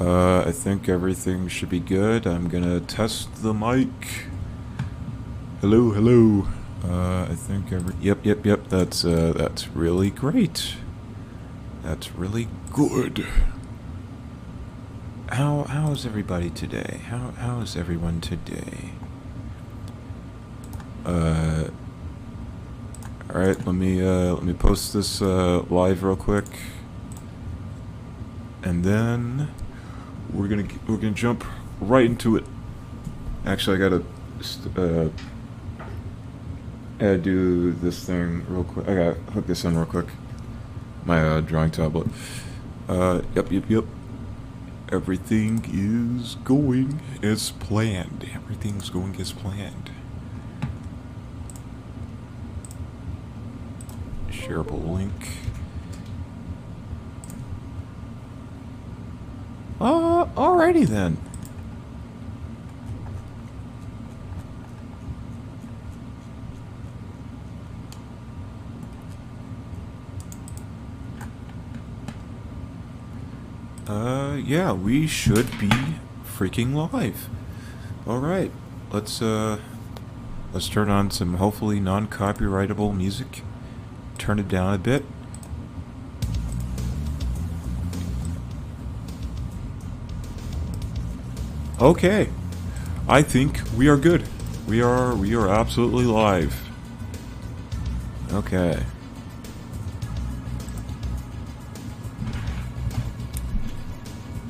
I think everything should be good. I'm gonna test the mic. Hello, hello. I think Yep. That's really great. That's really good. How is everybody today? How is everyone today? All right. Let me post this live real quick, and then we're gonna jump right into it. Actually, I gotta do this thing real quick. I gotta hook this in real quick. My drawing tablet. Yep. Everything is going as planned. Everything's going as planned. Shareable link. Alrighty then. Yeah, we should be freaking live. Alright, let's turn on some hopefully non-copyrightable music. Turn it down a bit. Okay, I think we are good. We are absolutely live. Okay.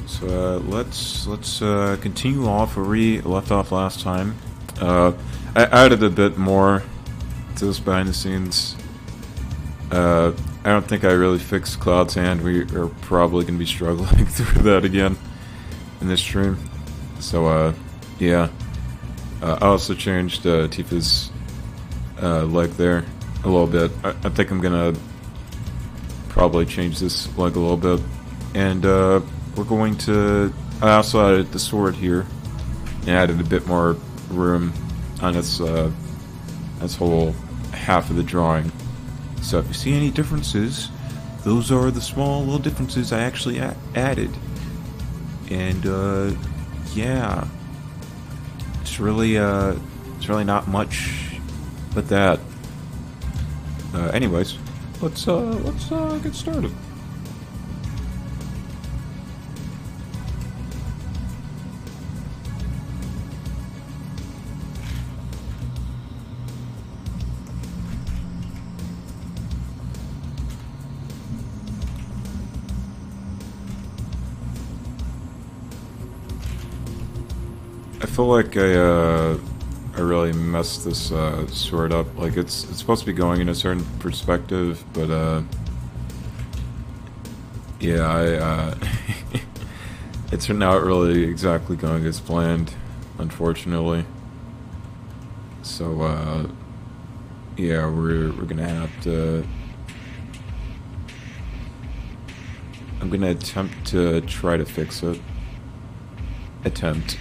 So let's continue off where we left off last time. I added a bit more to this behind the scenes. I don't think I really fixed Cloud's hand. We are probably going to be struggling through that again in this stream. So, yeah. I also changed Tifa's leg there a little bit. I think I'm going to probably change this leg a little bit. And we're going to... I also added the sword here and added a bit more room on its whole half of the drawing. So if you see any differences, those are the small little differences I actually added. And yeah, it's really not much but that. Anyways, let's get started. I feel like I really messed this sword up. Like it's supposed to be going in a certain perspective, but yeah, it's not really exactly going as planned, unfortunately. So yeah, we're gonna have to. I'm gonna attempt to try to fix it. Attempt.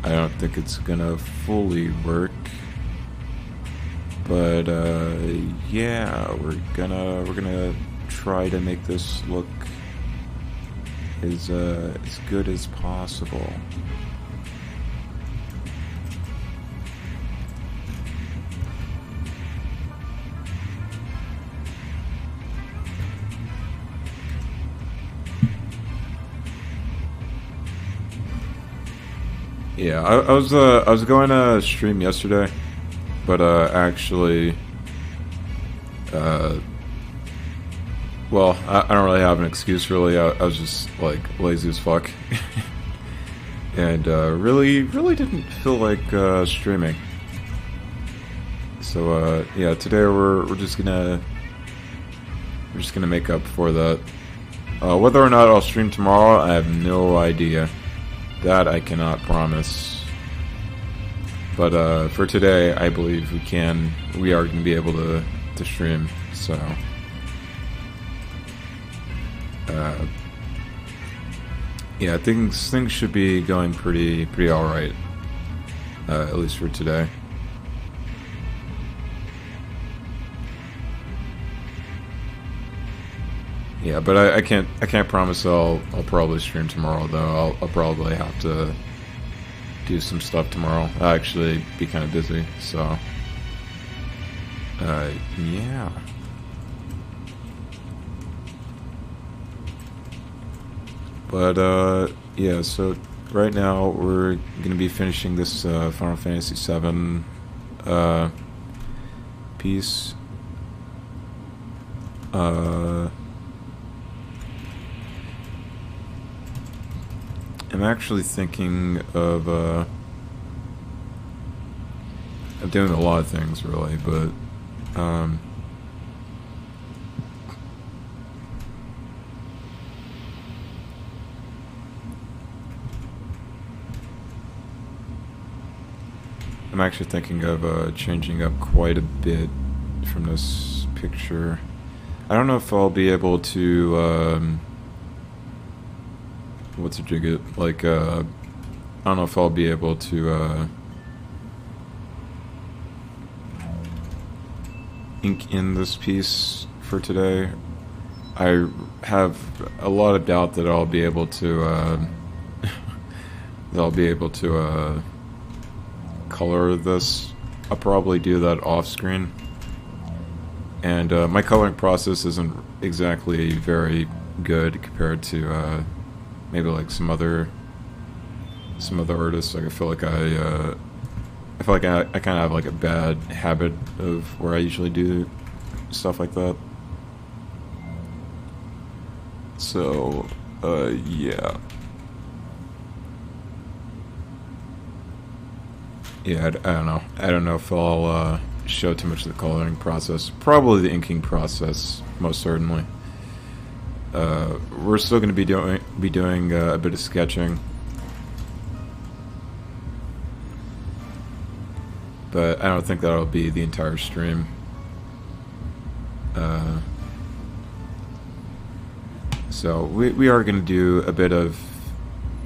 I don't think it's gonna fully work, but yeah, we're gonna try to make this look as good as possible. Yeah, I was going to stream yesterday, but actually, well, I don't really have an excuse really. I was just like lazy as fuck, and really didn't feel like streaming. So yeah, today we're just gonna make up for that. Whether or not I'll stream tomorrow, I have no idea. That I cannot promise. But for today, I believe we are going to be able to stream, so yeah, things should be going pretty alright. At least for today. Yeah, but I can't promise I'll probably stream tomorrow though. I'll probably have to do some stuff tomorrow. I'll actually be kind of busy, so yeah. But yeah, so right now we're gonna be finishing this Final Fantasy VII piece. I'm actually thinking of doing a lot of things really, but I'm actually thinking of changing up quite a bit from this picture. I don't know if I'll be able to what's a jigget? Like I don't know if I'll be able to ink in this piece for today. I have a lot of doubt that I'll be able to that I'll be able to color this. I'll probably do that off screen. And my coloring process isn't exactly very good compared to maybe like some other artists. Like I feel like I kind of have like a bad habit of where I usually do stuff like that. So yeah. Yeah, I don't know. I don't know if I'll show too much of the coloring process. Probably the inking process, most certainly. We're still going to be doing a bit of sketching, but I don't think that'll be the entire stream. So we are going to do a bit of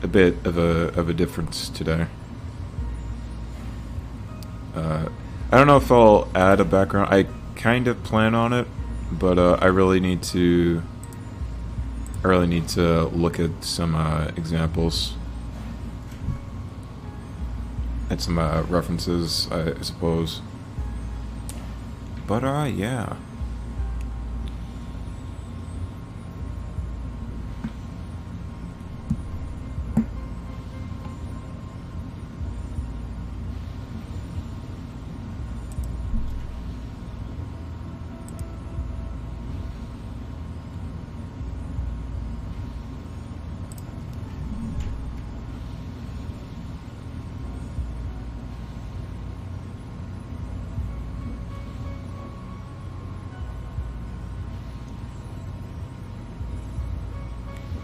a difference today. I don't know if I'll add a background. I kind of plan on it, but I really need to look at some examples and some references, I suppose. But yeah.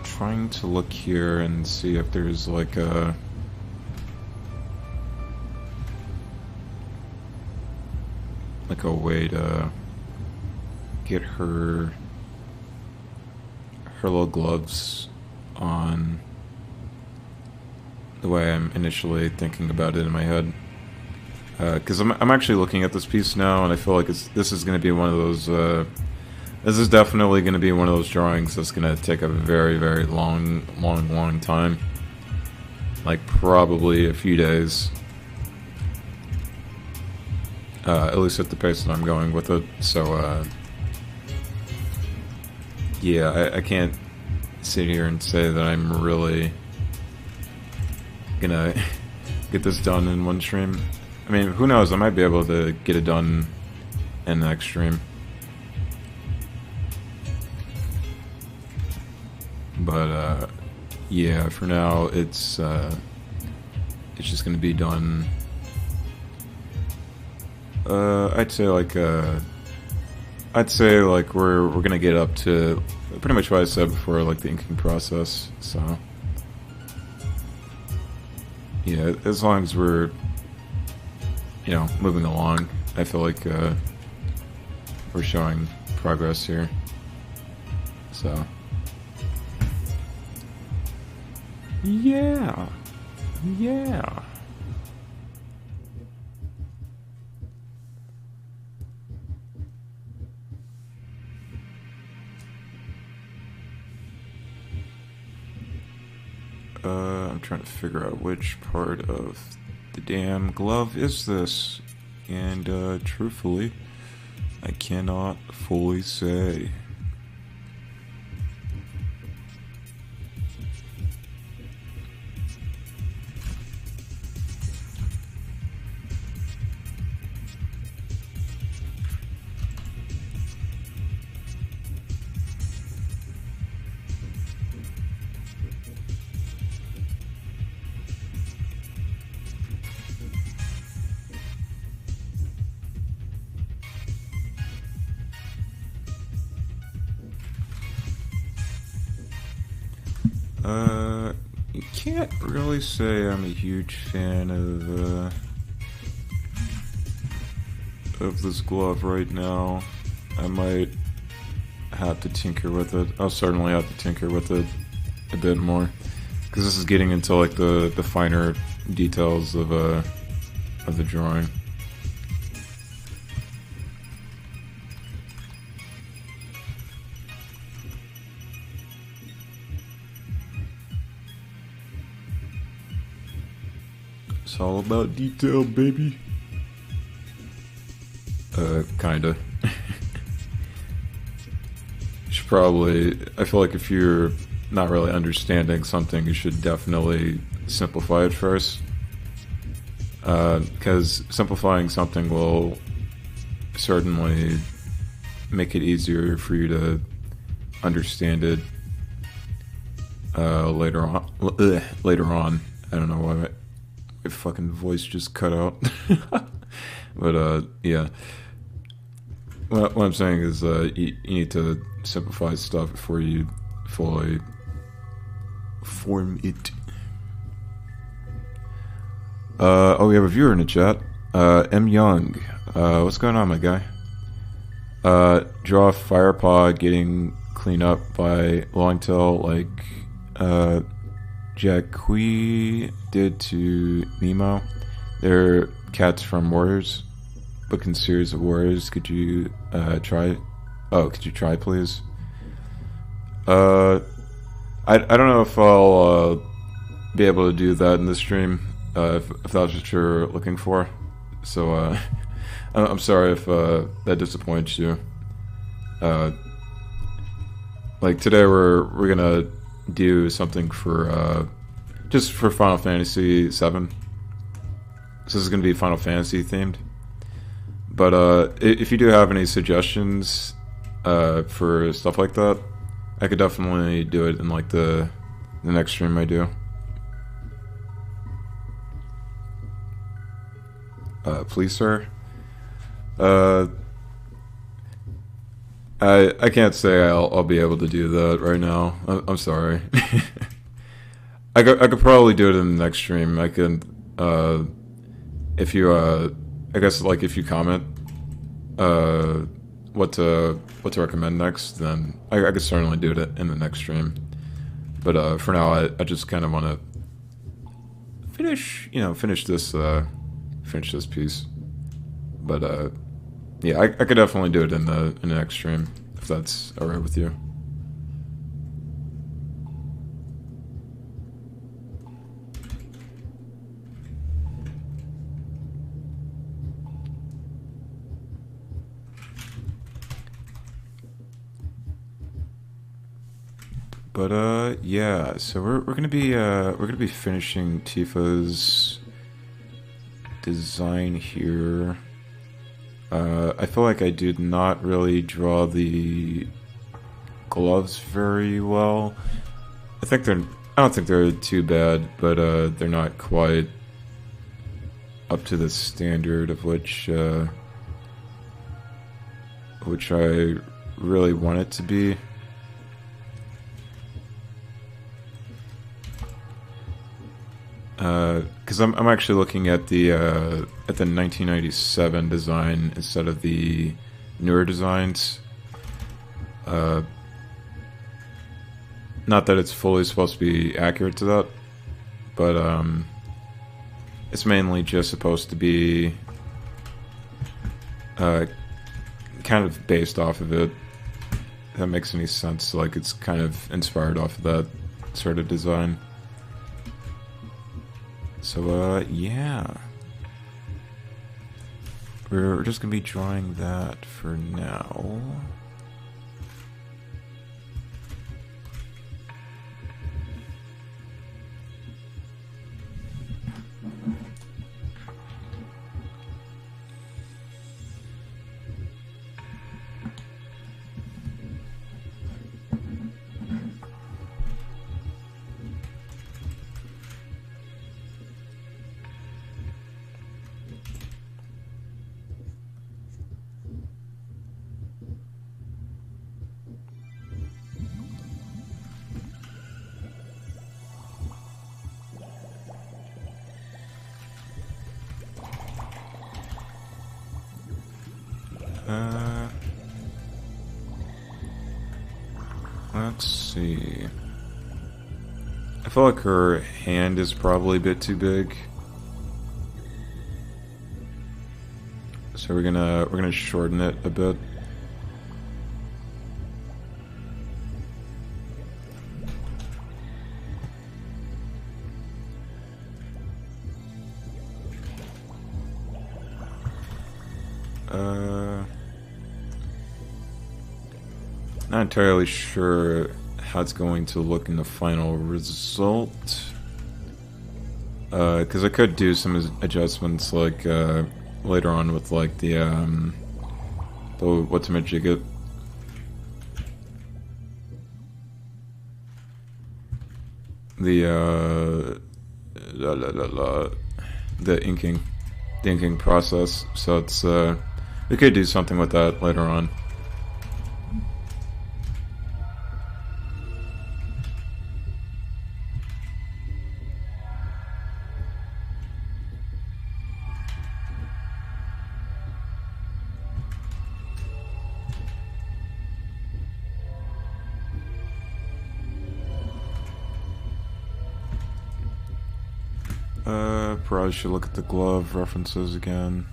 Trying to look here and see if there's like a way to get her little gloves on the way I'm initially thinking about it in my head. Because I'm actually looking at this piece now, and I feel like this is going to be one of those. This is definitely going to be one of those drawings that's going to take a very, very long time. Like probably a few days. At least at the pace that I'm going with it. So, yeah, I can't sit here and say that I'm really gonna get this done in one stream. I mean, who knows? I might be able to get it done in the next stream. But yeah, for now it's just gonna be done. I'd say like we're gonna get up to pretty much what I said before, like the inking process. So yeah, as long as we're moving along, I feel like we're showing progress here. So yeah. I'm trying to figure out which part of the damn glove is this. And, truthfully, I cannot fully say. You can't really say I'm a huge fan of this glove right now. I might have to tinker with it. I'll certainly have to tinker with it a bit more, because this is getting into like the finer details of the drawing. It's all about detail, baby. Kinda. Should probably. I feel like if you're not really understanding something, you should definitely simplify it first. Because simplifying something will certainly make it easier for you to understand it later on. Later on. I don't know why my fucking voice just cut out. But yeah. What I'm saying is you need to simplify stuff before you fully form it. Oh, we have a viewer in the chat. M. Young. What's going on, my guy? Draw Firepod getting cleaned up by Longtail like Jacqui did to Nemo. They're cats from Warriors. Booking series of Warriors. Could you try? Oh, could you try, please? I don't know if I'll be able to do that in this stream. If that's what you're looking for. So I'm sorry if that disappoints you. Like today we're gonna do something for just for Final Fantasy VII. So this is gonna be Final Fantasy themed. But if you do have any suggestions for stuff like that, I could definitely do it in like the next stream I do. Please, sir. I can't say I'll be able to do that right now. I'm sorry. I could probably do it in the next stream. I can if you I guess like if you comment what to recommend next, then I could certainly do it in the next stream. But for now, I just kind of want to finish this piece. But yeah, I could definitely do it in the next stream if that's alright with you. But yeah, so we're gonna be finishing Tifa's design here. I feel like I did not really draw the gloves very well. I don't think they're too bad, but they're not quite up to the standard of which I really want it to be. Because I'm actually looking at the 1997 design instead of the newer designs. Not that it's fully supposed to be accurate to that, but it's mainly just supposed to be kind of based off of it. If that makes any sense. Like it's kind of inspired off of that sort of design. So, yeah. We're just gonna be drawing that for now. Let's see. I feel like her hand is probably a bit too big. So we're gonna shorten it a bit. Not entirely sure how it's going to look in the final result. Because I could do some adjustments, like later on with like the whatchamajigget. The inking process. So it's we could do something with that later on. Probably should look at the glove references again.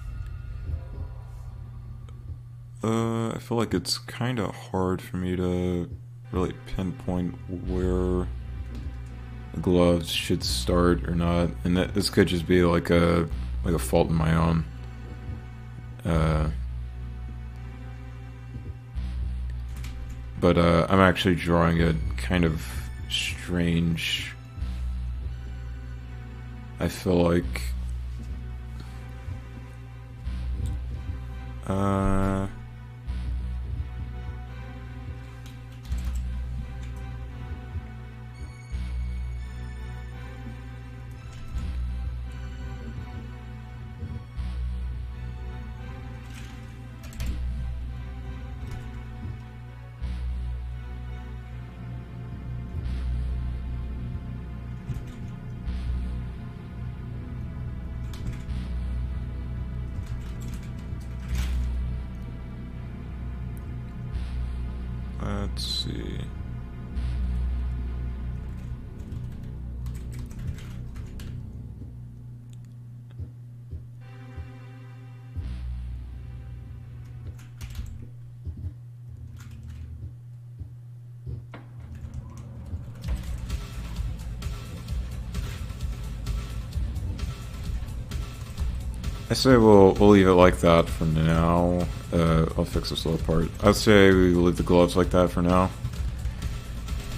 I feel like it's kind of hard for me to really pinpoint where the gloves should start or not, and this could just be like a fault in my own. But I'm actually drawing a kind of strange. I feel like let's see. I say we'll leave it like that for now. I'll fix this little part. I'd say we leave the gloves like that for now,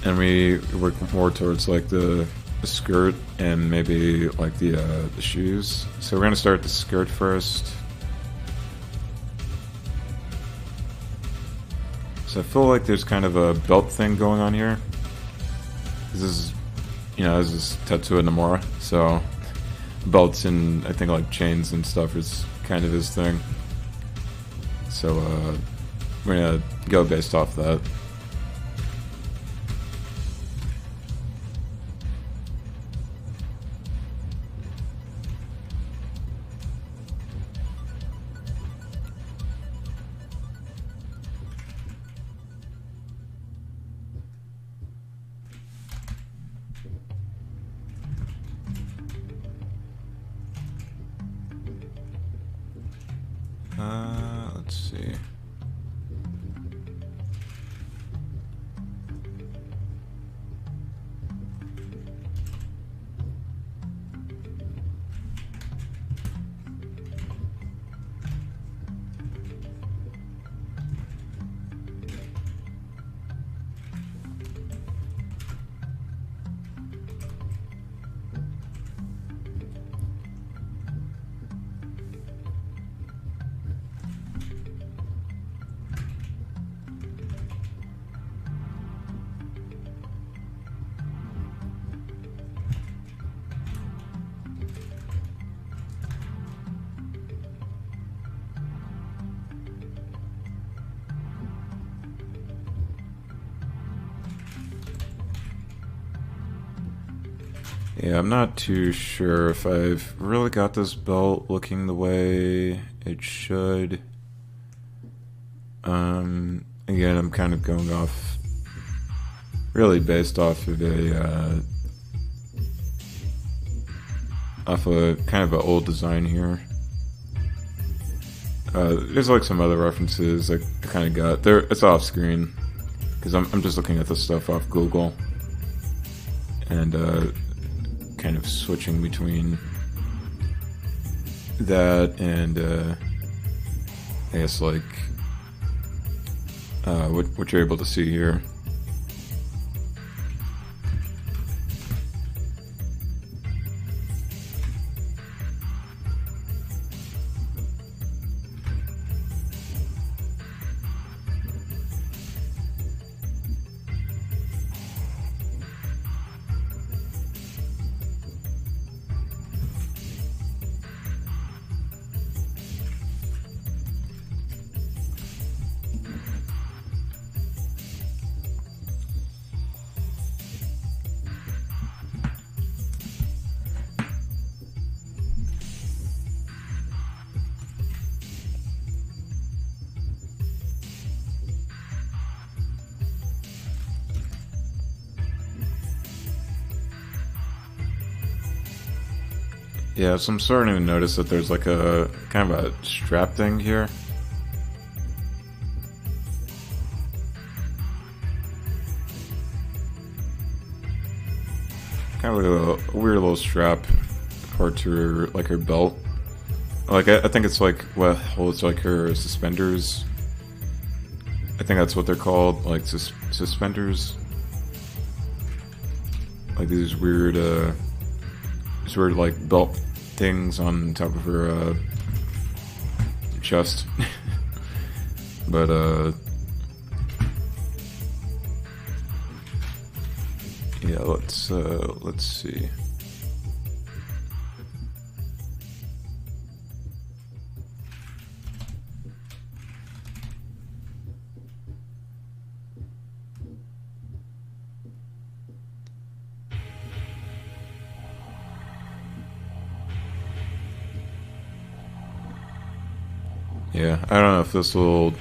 and we work more towards like the skirt and maybe like the shoes. So we're gonna start the skirt first. So I feel like there's kind of a belt thing going on here. This is, this is Tetsuya Nomura, so belts and I think like chains and stuff is kind of his thing. So we're gonna go based off that. Let's see. Yeah, I'm not too sure if I've really got this belt looking the way it should. Again, I'm kind of going off, really based off of a kind of an old design here. There's like some other references I kind of got there. It's off screen because I'm just looking at this stuff off Google and kind of switching between that and I guess like what you're able to see here. Yeah, so I'm starting to notice that there's like a kind of a strap thing here. Kind of like a weird little strap part to her, like her belt. Like I think it's like what holds like her suspenders. I think that's what they're called, like suspenders. Like these weird like belt things on top of her chest. But yeah, let's see. Yeah, I don't know if this will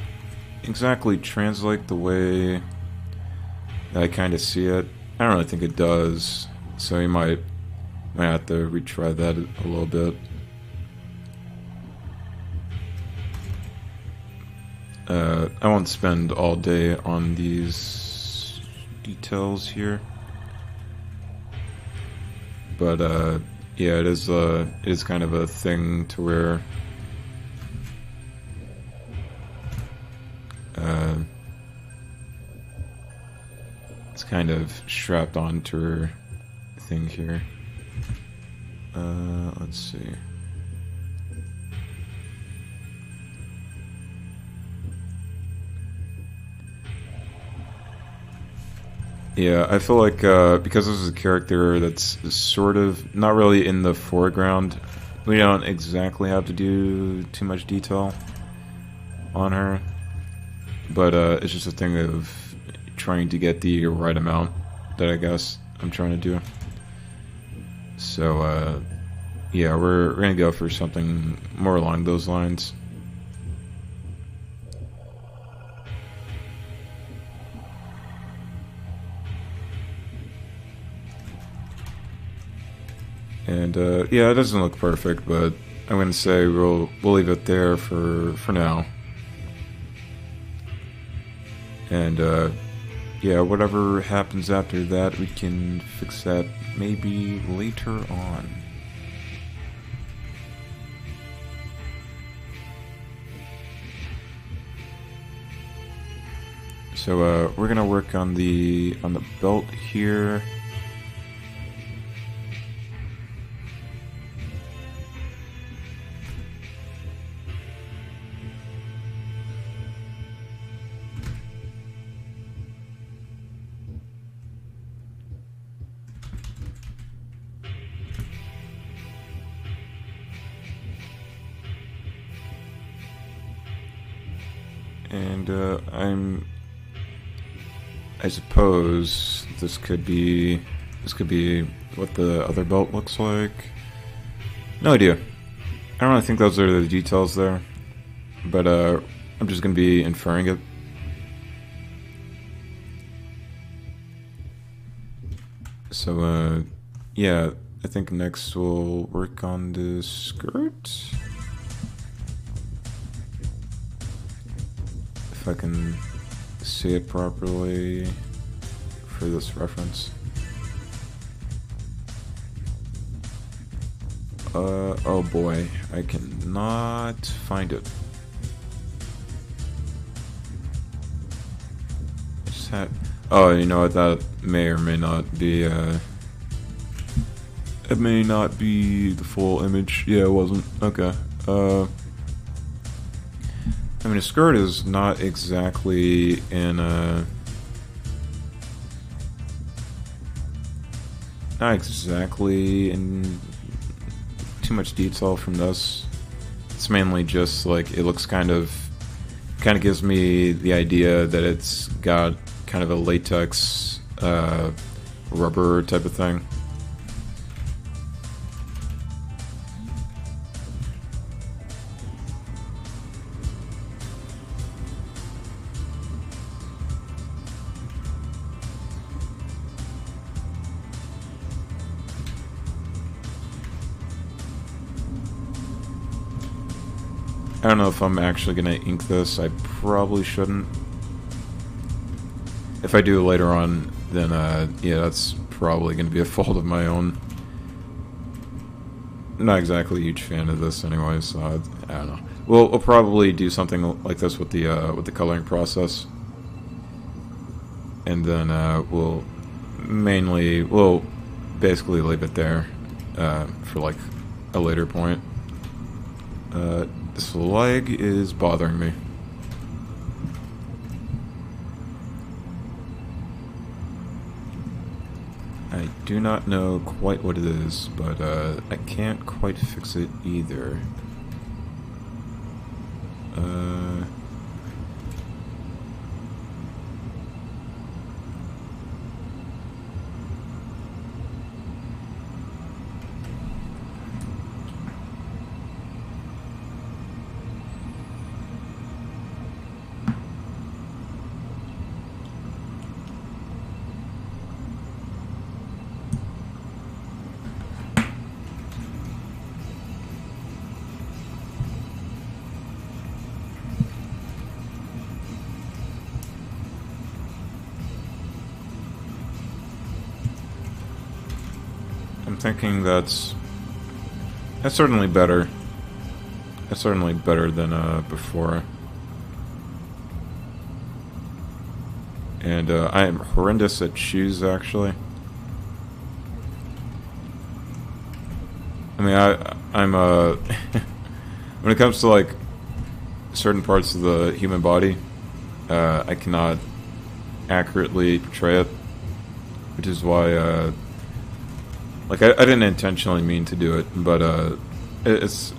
exactly translate the way that I kind of see it. I don't really think it does, so you might have to retry that a little bit. I won't spend all day on these details here, but yeah, it is kind of a thing to where it's kind of strapped onto her thing here. Let's see. Yeah, I feel like because this is a character that's sort of not really in the foreground, we don't exactly have to do too much detail on her, but it's just a thing of trying to get the right amount that I guess I'm trying to do. So yeah, we're gonna go for something more along those lines. And yeah, it doesn't look perfect, but I'm gonna say we'll leave it there for now. And yeah, whatever happens after that, we can fix that maybe later on. So we're gonna work on the belt here. And I suppose this could be This could be what the other belt looks like. No idea. I don't really think those are the details there. But I'm just going to be inferring it. So, yeah, I think next we'll work on the skirt. If I can see it properly for this reference. Oh boy, I cannot find it. I just had... Oh, you know what, that may or may not be, it may not be the full image. Yeah, it wasn't. Okay. I mean, a skirt is not exactly in, not exactly in too much detail from this. It's mainly just, like, it looks kind of gives me the idea that it's got kind of a latex rubber type of thing. I don't know if I'm actually gonna ink this. I probably shouldn't. If I do later on, then yeah, that's probably going to be a fault of my own. I'm not exactly a huge fan of this anyway, so I don't know. We'll probably do something like this with the coloring process, and then we'll basically leave it there for like a later point. This leg is bothering me. I do not know quite what it is, but I can't quite fix it either. I'm thinking that's certainly better. That's certainly better than before. And I am horrendous at shoes, actually. I mean, I'm when it comes to like certain parts of the human body, I cannot accurately portray it, which is why like I didn't intentionally mean to do it, but it's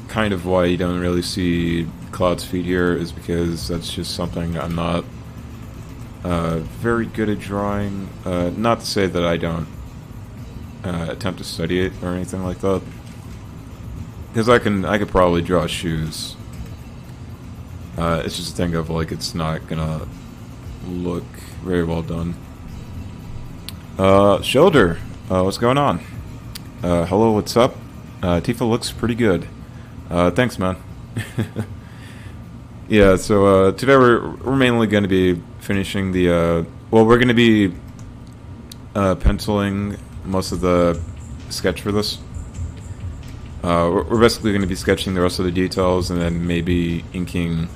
kind of why you don't really see Cloud's feet here, is because that's just something I'm not very good at drawing. Not to say that I don't attempt to study it or anything like that, because I could probably draw shoes. It's just a thing of like it's not gonna look very well done. Shoulder, what's going on? Hello, what's up? Tifa looks pretty good. Thanks, man. Yeah, so today we're mainly going to be finishing the well, we're going to be penciling most of the sketch for this. We're basically going to be sketching the rest of the details and then maybe inking.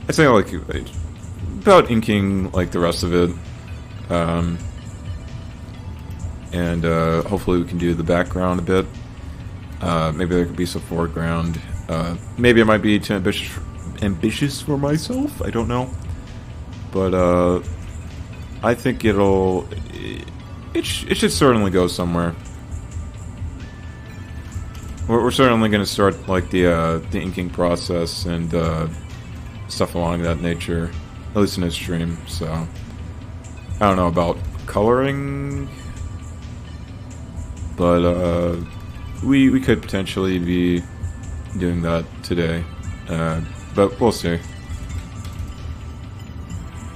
I'd say like about inking like the rest of it, and hopefully we can do the background a bit. Maybe there could be some foreground. Maybe it might be too ambitious for myself. I don't know, but I think it should certainly go somewhere. We're certainly going to start like the inking process and stuff along that nature, at least in this stream. So I don't know about coloring, but we could potentially be doing that today, but we'll see.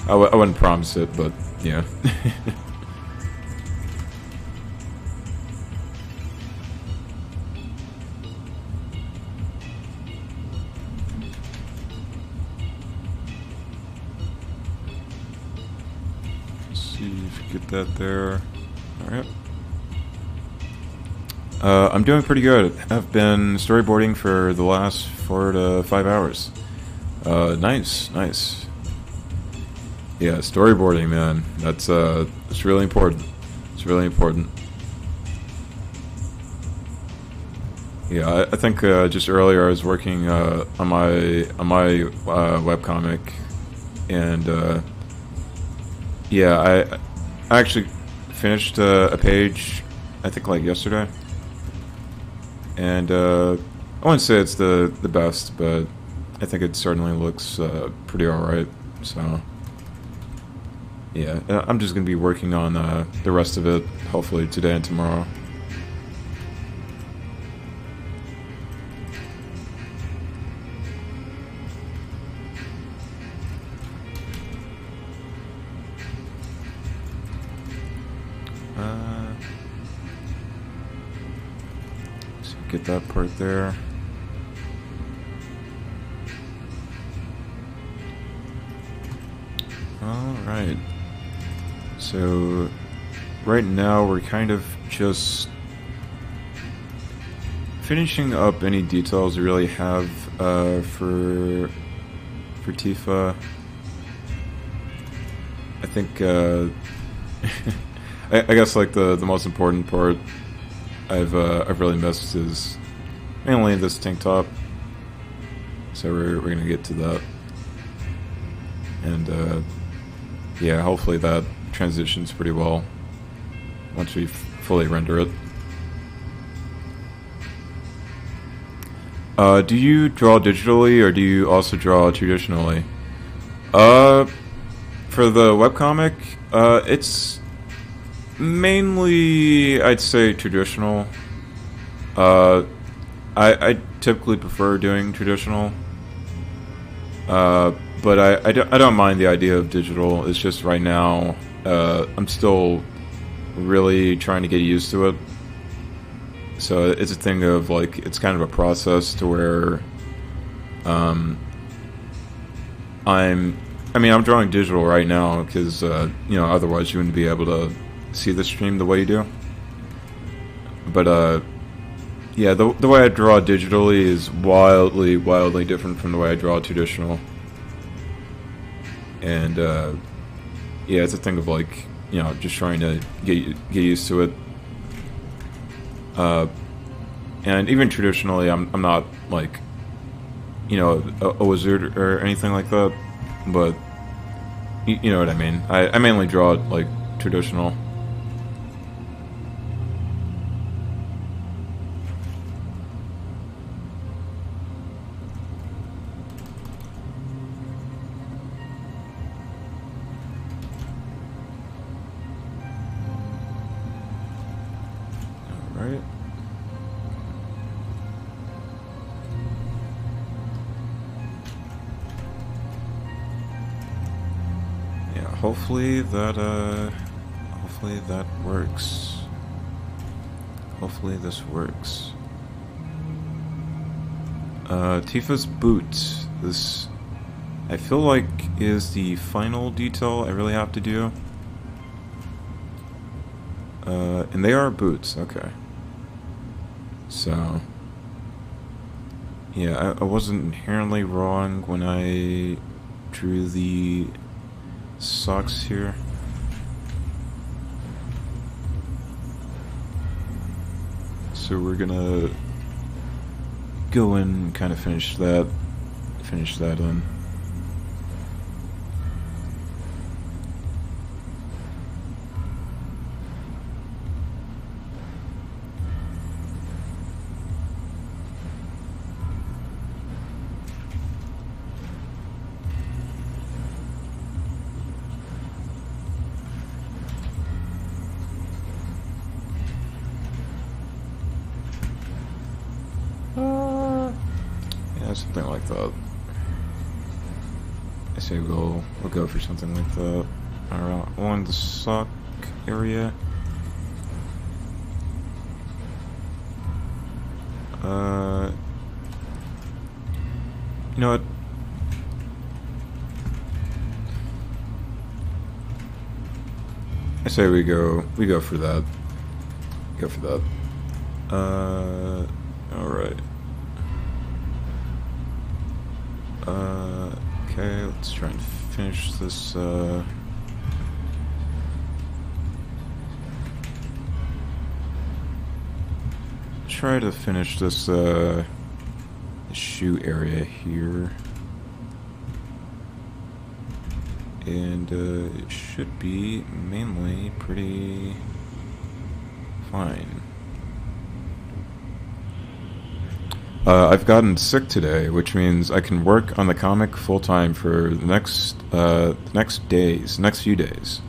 I wouldn't promise it, but yeah. Get that there. Alright. I'm doing pretty good. I've been storyboarding for the last 4 to 5 hours. Nice. Yeah, storyboarding, man. That's really important. It's really important. Yeah, I think just earlier I was working on my webcomic, and yeah, I actually finished a page, I think like yesterday, and I wouldn't say it's the best, but I think it certainly looks pretty alright, so yeah, I'm just going to be working on the rest of it, hopefully today and tomorrow. So get that part there. Alright. So right now we're kind of just finishing up any details we really have for Tifa. I think I guess like the most important part I've really missed is mainly this tank top. So we're gonna get to that, and yeah, hopefully that transitions pretty well once we fully render it. Do you draw digitally or do you also draw traditionally? For the webcomic, it's mainly, I'd say, traditional. I typically prefer doing traditional, but I don't mind the idea of digital. It's just right now I'm still really trying to get used to it. So it's a thing of like, it's kind of a process to where I'm drawing digital right now because you know, otherwise you wouldn't be able to see the stream the way you do. But yeah, the way I draw digitally is wildly different from the way I draw traditional. And yeah, it's a thing of like, you know, just trying to get used to it. And even traditionally, I'm not like, you know, a wizard or anything like that, but you know what I mean. I mainly draw like traditional. All right. Hopefully that works. Hopefully this works. Tifa's boot. This, I feel like, is the final detail I really have to do. And they are boots, okay. So, yeah, I wasn't inherently wrong when I drew the socks here. So we're gonna go in and kind of finish that in. Something like that. I say we'll go for something like that. Along the sock area. You know what? I say we go for that. Go for that. Alright. Okay, let's try and finish this, try to finish this, shoe area here. And, it should be mainly pretty fine. I've gotten sick today, which means I can work on the comic full-time for the next few days.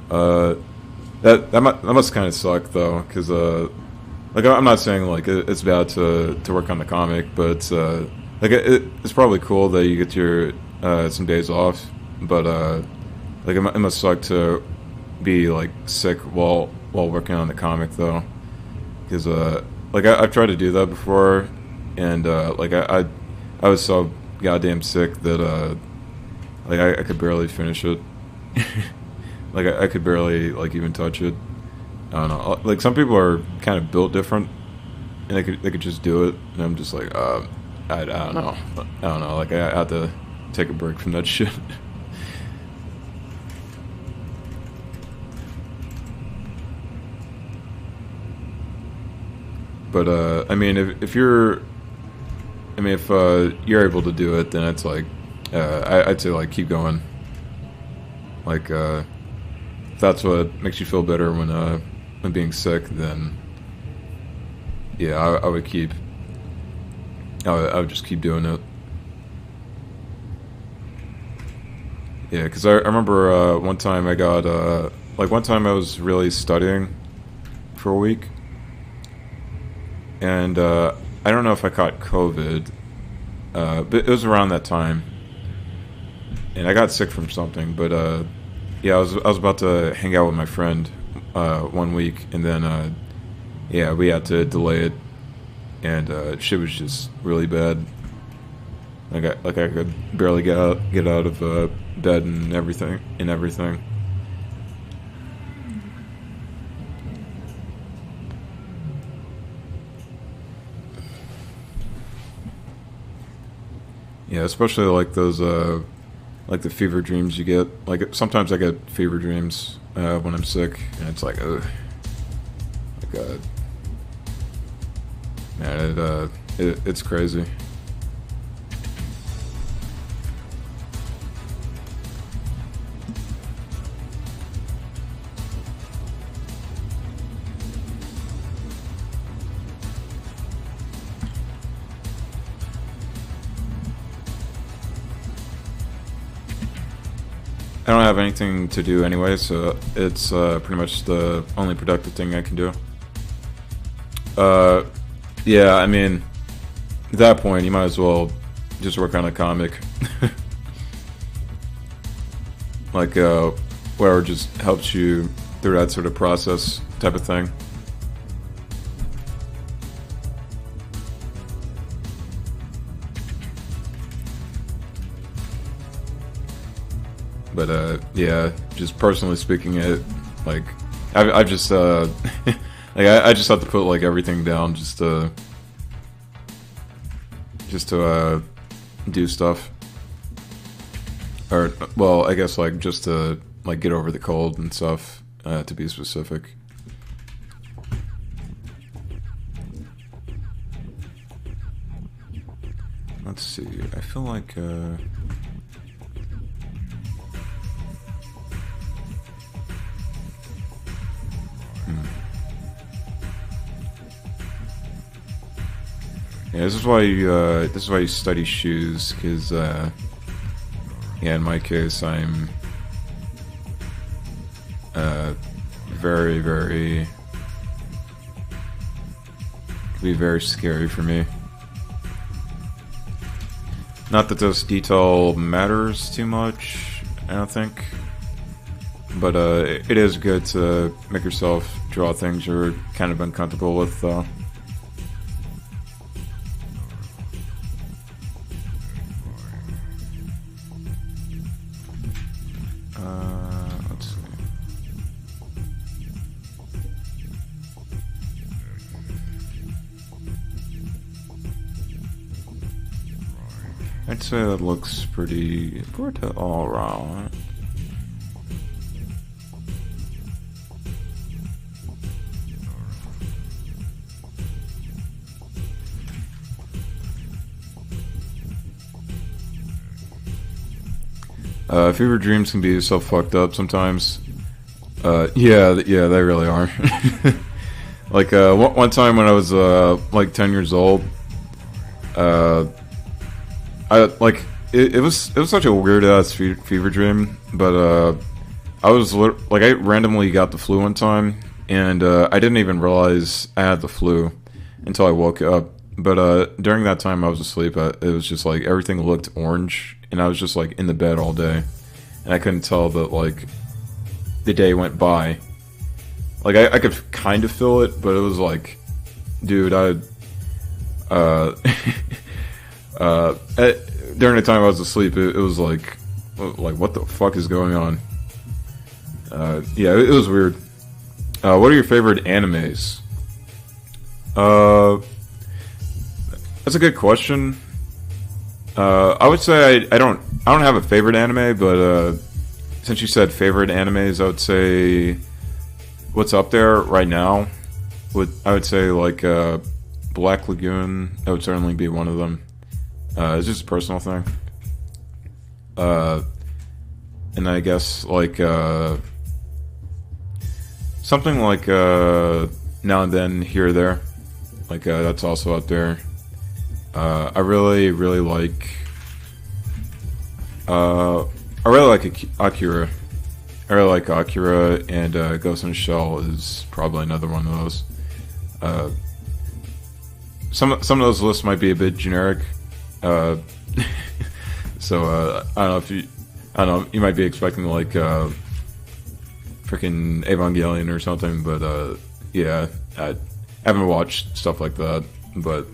That must kind of suck, though, because, like, I'm not saying, like, it's bad to work on the comic, but, like, it's probably cool that you get your, some days off, but, like, it must suck to be, like, sick while working on the comic, though, because, like, I've tried to do that before, and, like, I was so goddamn sick that, like, I could barely finish it. Like, I could barely, like, even touch it. I don't know. Like, some people are kind of built different, and they could just do it, and I'm just like, I don't know. I don't know. Like, I have to take a break from that shit. But, I mean, if you're able to do it, then it's like, I'd say, like, keep going. Like, if that's what makes you feel better when being sick, then, yeah, I would just keep doing it. Yeah, because I remember, one time I got, like, one time I was really studying for a week, and, I don't know if I caught COVID, but it was around that time, and I got sick from something. But yeah, I was about to hang out with my friend 1 week, and then yeah, we had to delay it, and shit was just really bad. Like I could barely get out of bed and everything. Yeah, especially like those, like the fever dreams you get. Like sometimes I get fever dreams when I'm sick, and it's like, ugh, like, man, it's crazy. I don't have anything to do anyway, so it's pretty much the only productive thing I can do. Yeah, I mean, at that point, you might as well just work on a comic. Like, where it just helps you through that sort of process type of thing. But yeah, just personally speaking, like I just like I just have to put like everything down just to do stuff, or well, I guess like just to like get over the cold and stuff, to be specific. Let's see. I feel like yeah, this is why you study shoes, because yeah, in my case, I'm very, very, it can be very scary for me. Not that this detail matters too much, I don't think. But it is good to make yourself draw things you're kind of uncomfortable with, though. Let's see. I'd say that looks pretty alright. Fever dreams can be so fucked up sometimes. Yeah, they really are. Like, one time when I was, like 10 years old, it was such a weird ass fever dream, but, I randomly got the flu one time, and, I didn't even realize I had the flu until I woke up. But, during that time I was asleep, it was just like, everything looked orange, and I was just like in the bed all day. And I couldn't tell that, like, the day went by. Like, I could kind of feel it, but it was like, dude, during the time I was asleep, it was like, what the fuck is going on? Yeah, it was weird. What are your favorite animes? That's a good question. I would say I don't have a favorite anime, but since you said favorite animes, I would say what's up there right now. I would say like Black Lagoon. That would certainly be one of them. It's just a personal thing. And I guess like something like Now and Then Here or There. Like that's also up there. I really like Akira. I really like Akira, and Ghost in the Shell is probably another one of those. Some of those lists might be a bit generic, so I don't know. You might be expecting like freaking Evangelion or something, but yeah, I haven't watched stuff like that, but.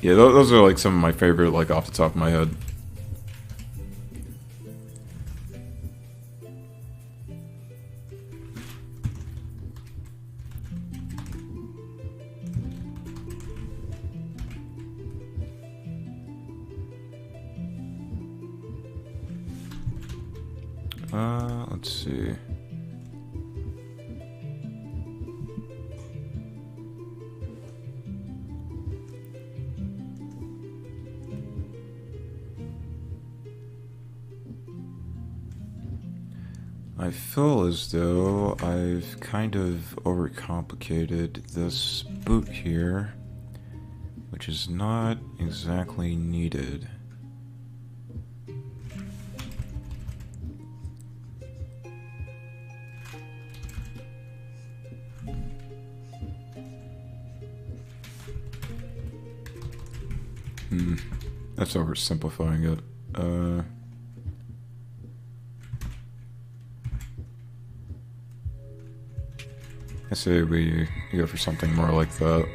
Yeah, those are like some of my favorite, like off the top of my head. Let's see. I feel as though I've kind of overcomplicated this boot here, which is not exactly needed. That's oversimplifying it. I say we go for something more like that.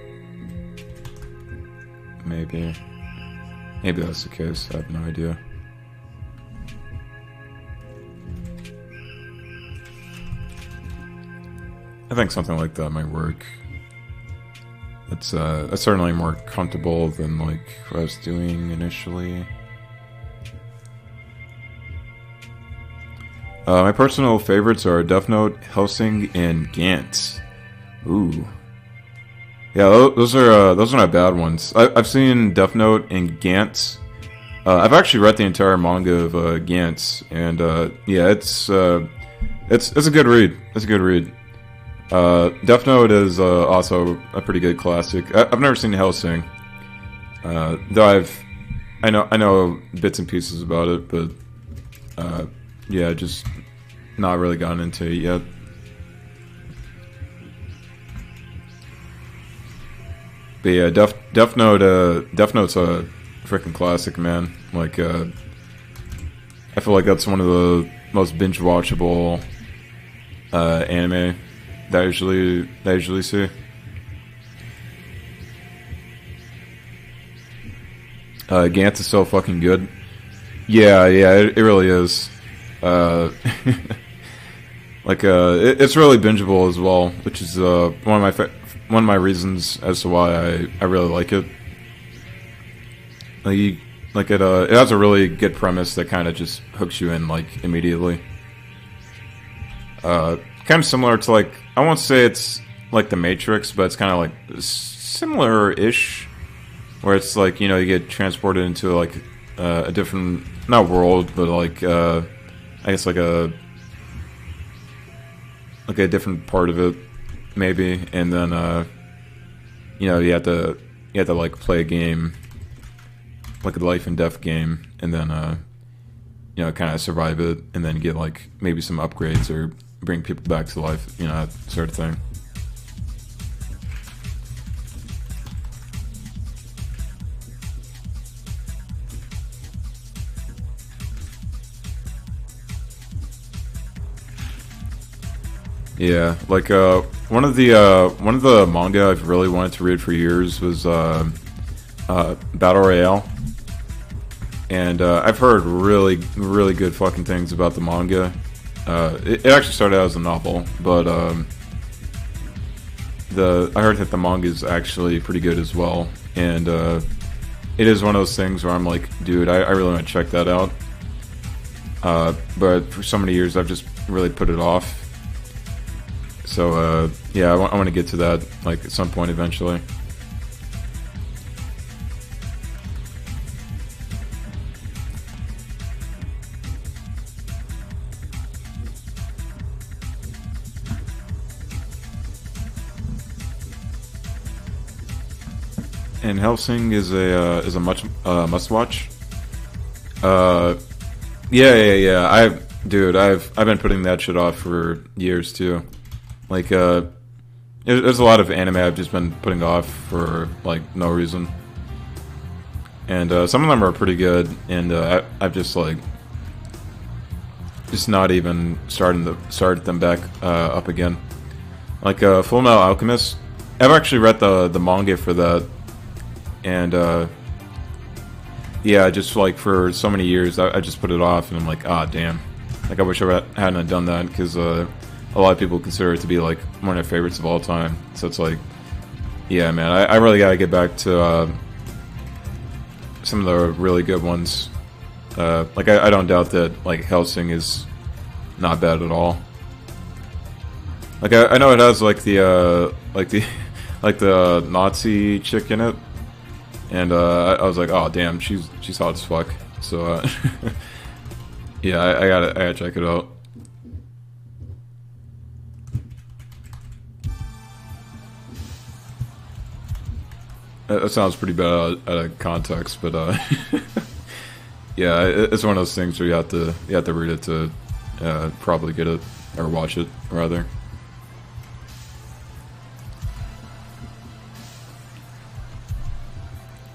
Maybe that's the case. I have no idea. I think something like that might work. That's certainly more comfortable than like what I was doing initially. My personal favorites are Death Note, Hellsing, and Gantz. Ooh, yeah, those are not bad ones. I've seen Death Note and Gantz. I've actually read the entire manga of Gantz, and yeah, it's a good read. It's a good read. Death Note is also a pretty good classic. I've never seen Hellsing, though I know bits and pieces about it, but yeah, just not really gotten into it yet. But yeah, Death Note's freaking classic, man. Like, I feel like that's one of the most binge watchable anime that I usually see. Gantz is so fucking good. Yeah, it really is. Like, it's really bingeable as well, which is one of my reasons as to why I really like it. It has a really good premise that kind of just hooks you in like immediately. Kind of similar to like, I won't say it's like The Matrix, but it's kind of like similar-ish, where it's like, you know, you get transported into like a different, not world, but like I guess like a different part of it maybe, and then you know, you have to like play a game, like a life and death game, and then you know, kind of survive it, and then get like maybe some upgrades or bring people back to life, you know, that sort of thing. Yeah, like one of the manga I've really wanted to read for years was Battle Royale, and I've heard really good fucking things about the manga. It actually started out as a novel, but I heard that the manga is actually pretty good as well, and it is one of those things where I'm like, dude, I really want to check that out. But for so many years, I've just really put it off. So yeah, I want to get to that like at some point eventually. And Hellsing is a much must watch. Yeah. I've been putting that shit off for years too. Like, there's a lot of anime I've just been putting off for like no reason, and some of them are pretty good, and I've just like not even started them back up again. Like Full Metal Alchemist, I've actually read the manga for that, and yeah, just like for so many years I just put it off, and I'm like, ah, damn, like I wish I hadn't done that, because a lot of people consider it to be like one of their favorites of all time. So it's like, yeah, man, I really gotta get back to some of the really good ones. Like I don't doubt that like Hellsing is not bad at all. Like I know it has like the like the Nazi chick in it, and I was like, oh damn, she's hot as fuck. So yeah, I gotta check it out. That sounds pretty bad out of context, but yeah, it's one of those things where you have to read it to probably get it, or watch it rather.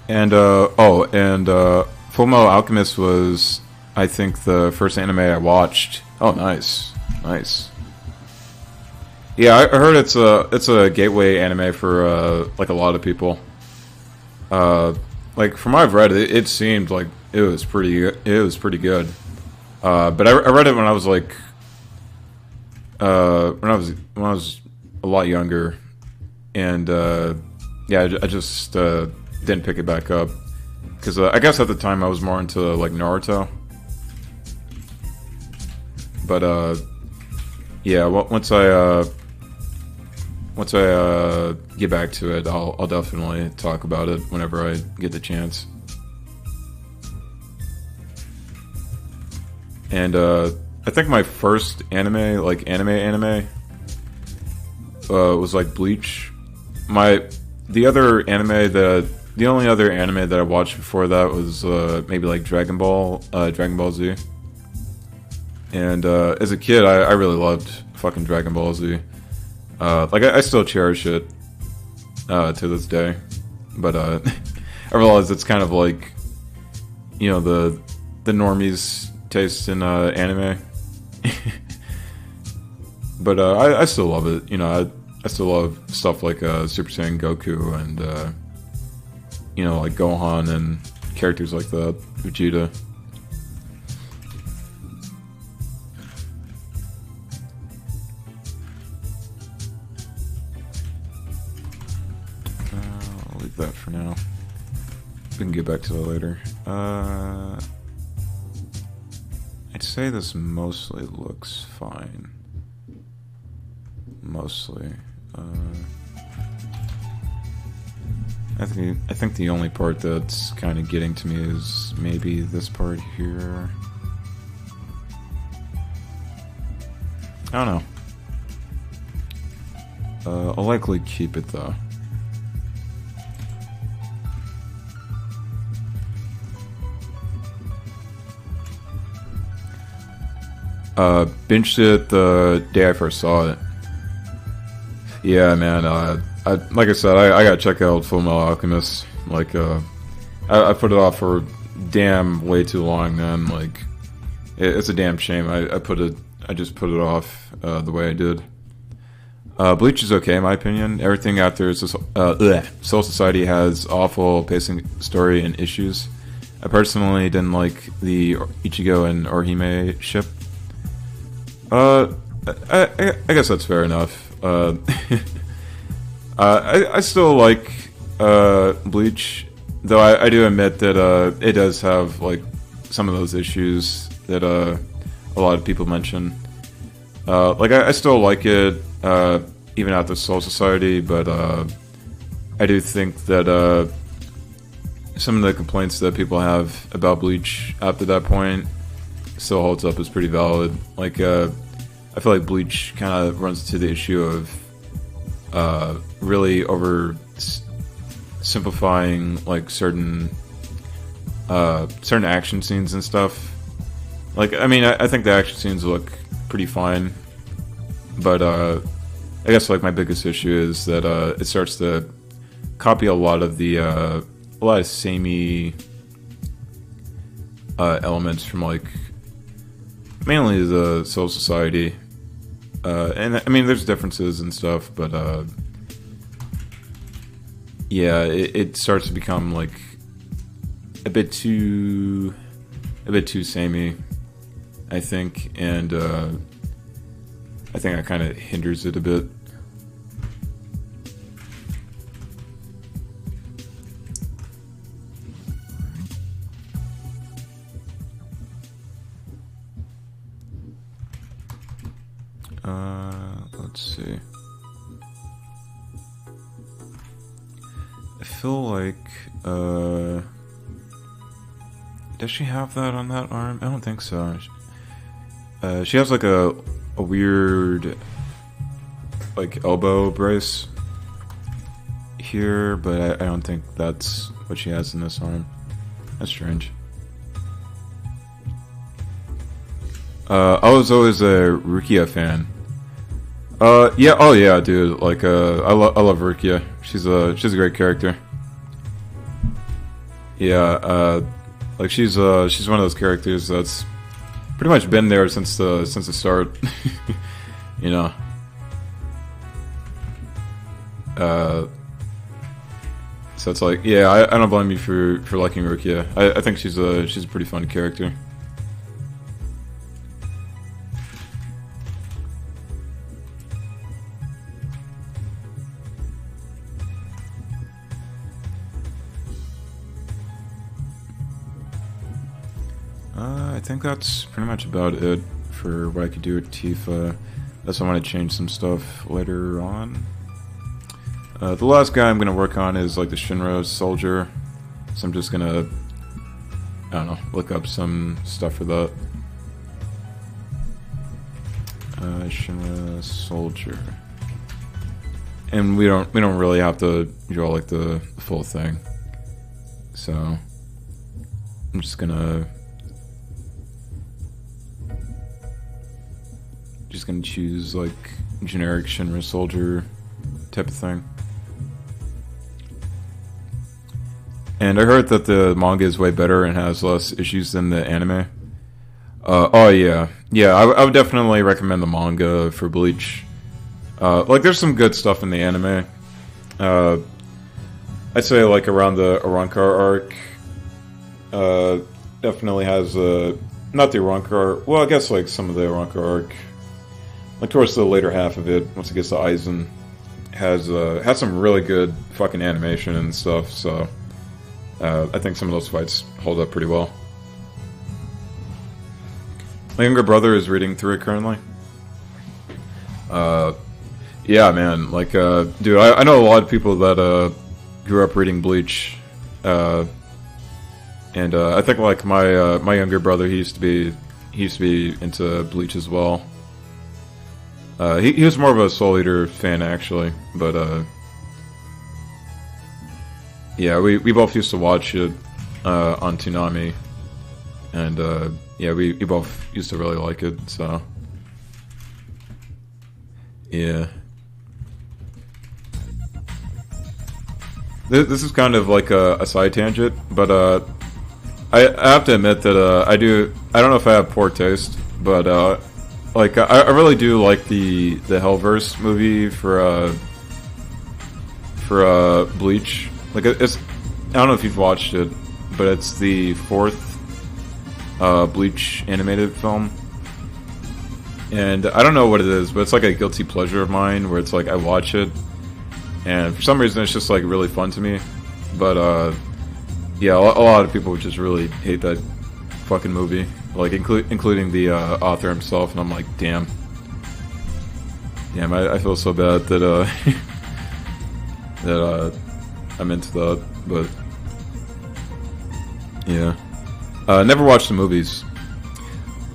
And Full Metal Alchemist was, I think, the first anime I watched. Oh, nice. Yeah, I heard it's a gateway anime for like a lot of people. Like from what I've read, it seemed like it was pretty good. But I read it when I was like when I was a lot younger, and yeah, I just didn't pick it back up, because I guess at the time I was more into like Naruto. But yeah, once I get back to it, I'll definitely talk about it whenever I get the chance. And I think my first anime was like Bleach. The only other anime that I watched before that was maybe like Dragon Ball Z. And as a kid, I really loved fucking Dragon Ball Z. Like I still cherish it to this day, but I realize it's kind of like you know, the normies taste in anime. But I still love it. You know, I still love stuff like Super Saiyan Goku and you know, like Gohan and characters like that, Vegeta. I'll leave that for now. We can get back to that later. I'd say this mostly looks fine. Mostly. I think the only part that's kind of getting to me is maybe this part here. I don't know. I'll likely keep it though. Binged it the day I first saw it. Yeah, man. Like I said, I gotta check out Fullmetal Alchemist. Like, I put it off for damn way too long, man. Like, it's a damn shame. I just put it off the way I did. Bleach is okay in my opinion. Everything after Soul Society has awful pacing, story, and issues. I personally didn't like the Ichigo and Orihime ship. I guess that's fair enough. I still like Bleach, though I do admit that it does have like some of those issues that a lot of people mention. Like I still like it even after Soul Society, but I do think that some of the complaints that people have about Bleach after that point still holds up as pretty valid. Like I feel like Bleach kind of runs to the issue of really over simplifying like certain action scenes and stuff. Like, I mean, I think the action scenes look pretty fine, but I guess like my biggest issue is that it starts to copy a lot of samey elements from like mainly the Soul Society. And I mean, there's differences and stuff, but yeah, it starts to become like a bit too samey, I think, and I think that kind of hinders it a bit. Let's see. I feel like, does she have that on that arm? I don't think so. She has like a weird, like, elbow brace here, but I don't think that's what she has in this arm. That's strange. I was always a Rukia fan. Yeah, oh yeah, dude. Like, I love Rukia. She's a great character. Yeah, like she's one of those characters that's pretty much been there since the start. You know. So it's like, yeah, I don't blame you for liking Rukia. I think she's a pretty fun character. I think that's pretty much about it for what I could do with Tifa. Unless I want to change some stuff later on. The last guy I'm going to work on is like the Shinra soldier. So I'm just going to, I don't know, look up some stuff for that. Shinra soldier. And we don't really have to draw like the full thing. So I'm just gonna choose like generic Shinra soldier type of thing. and I heard that the manga is way better and has less issues than the anime. Oh yeah, yeah. I would definitely recommend the manga for Bleach. Like, there's some good stuff in the anime. I'd say like around the Arrancar arc. Definitely has not the Arrancar. Well, I guess like some of the Arrancar arc. Like towards the later half of it, once it gets to Aizen, has some really good fucking animation and stuff. So I think some of those fights hold up pretty well. My younger brother is reading through it currently. Yeah, man. Like, dude, I know a lot of people that grew up reading Bleach, and I think like my younger brother, he used to be into Bleach as well. He was more of a Soul Eater fan actually, but yeah, we both used to watch it on Toonami, and yeah, we both used to really like it. So yeah, this is kind of like a side tangent, but I have to admit that I don't know if I have poor taste, but like I really do like the Hellverse movie for Bleach. Like, it's, I don't know if you've watched it, but it's the 4th Bleach animated film, and I don't know what it is, but it's like a guilty pleasure of mine where it's like I watch it, and for some reason it's just like really fun to me. But yeah, a lot of people just really hate that fucking movie, like including the author himself, and I'm like, damn, I feel so bad that that I'm into that, but yeah, never watched the movies.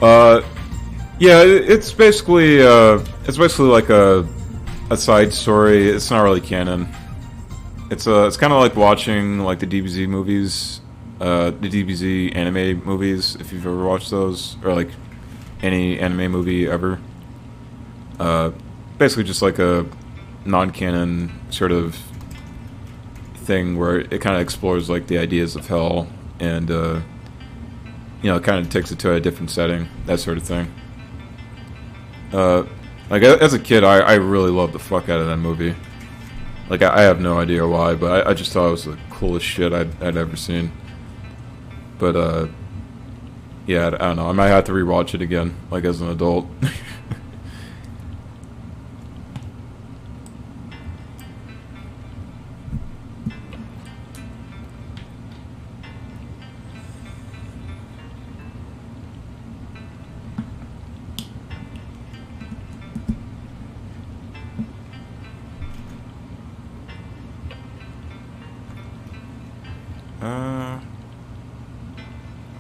Yeah, it's basically like a side story. It's not really canon. It's kind of like watching like the DBZ movies. The DBZ anime movies, if you've ever watched those, or like any anime movie ever. Basically just like a non-canon sort of thing where it kind of explores like the ideas of hell, and you know, kind of takes it to a different setting, that sort of thing. Like as a kid, I really loved the fuck out of that movie. Like I have no idea why, but I just thought it was the coolest shit I'd ever seen. But yeah, I don't know. I might have to rewatch it again, like as an adult.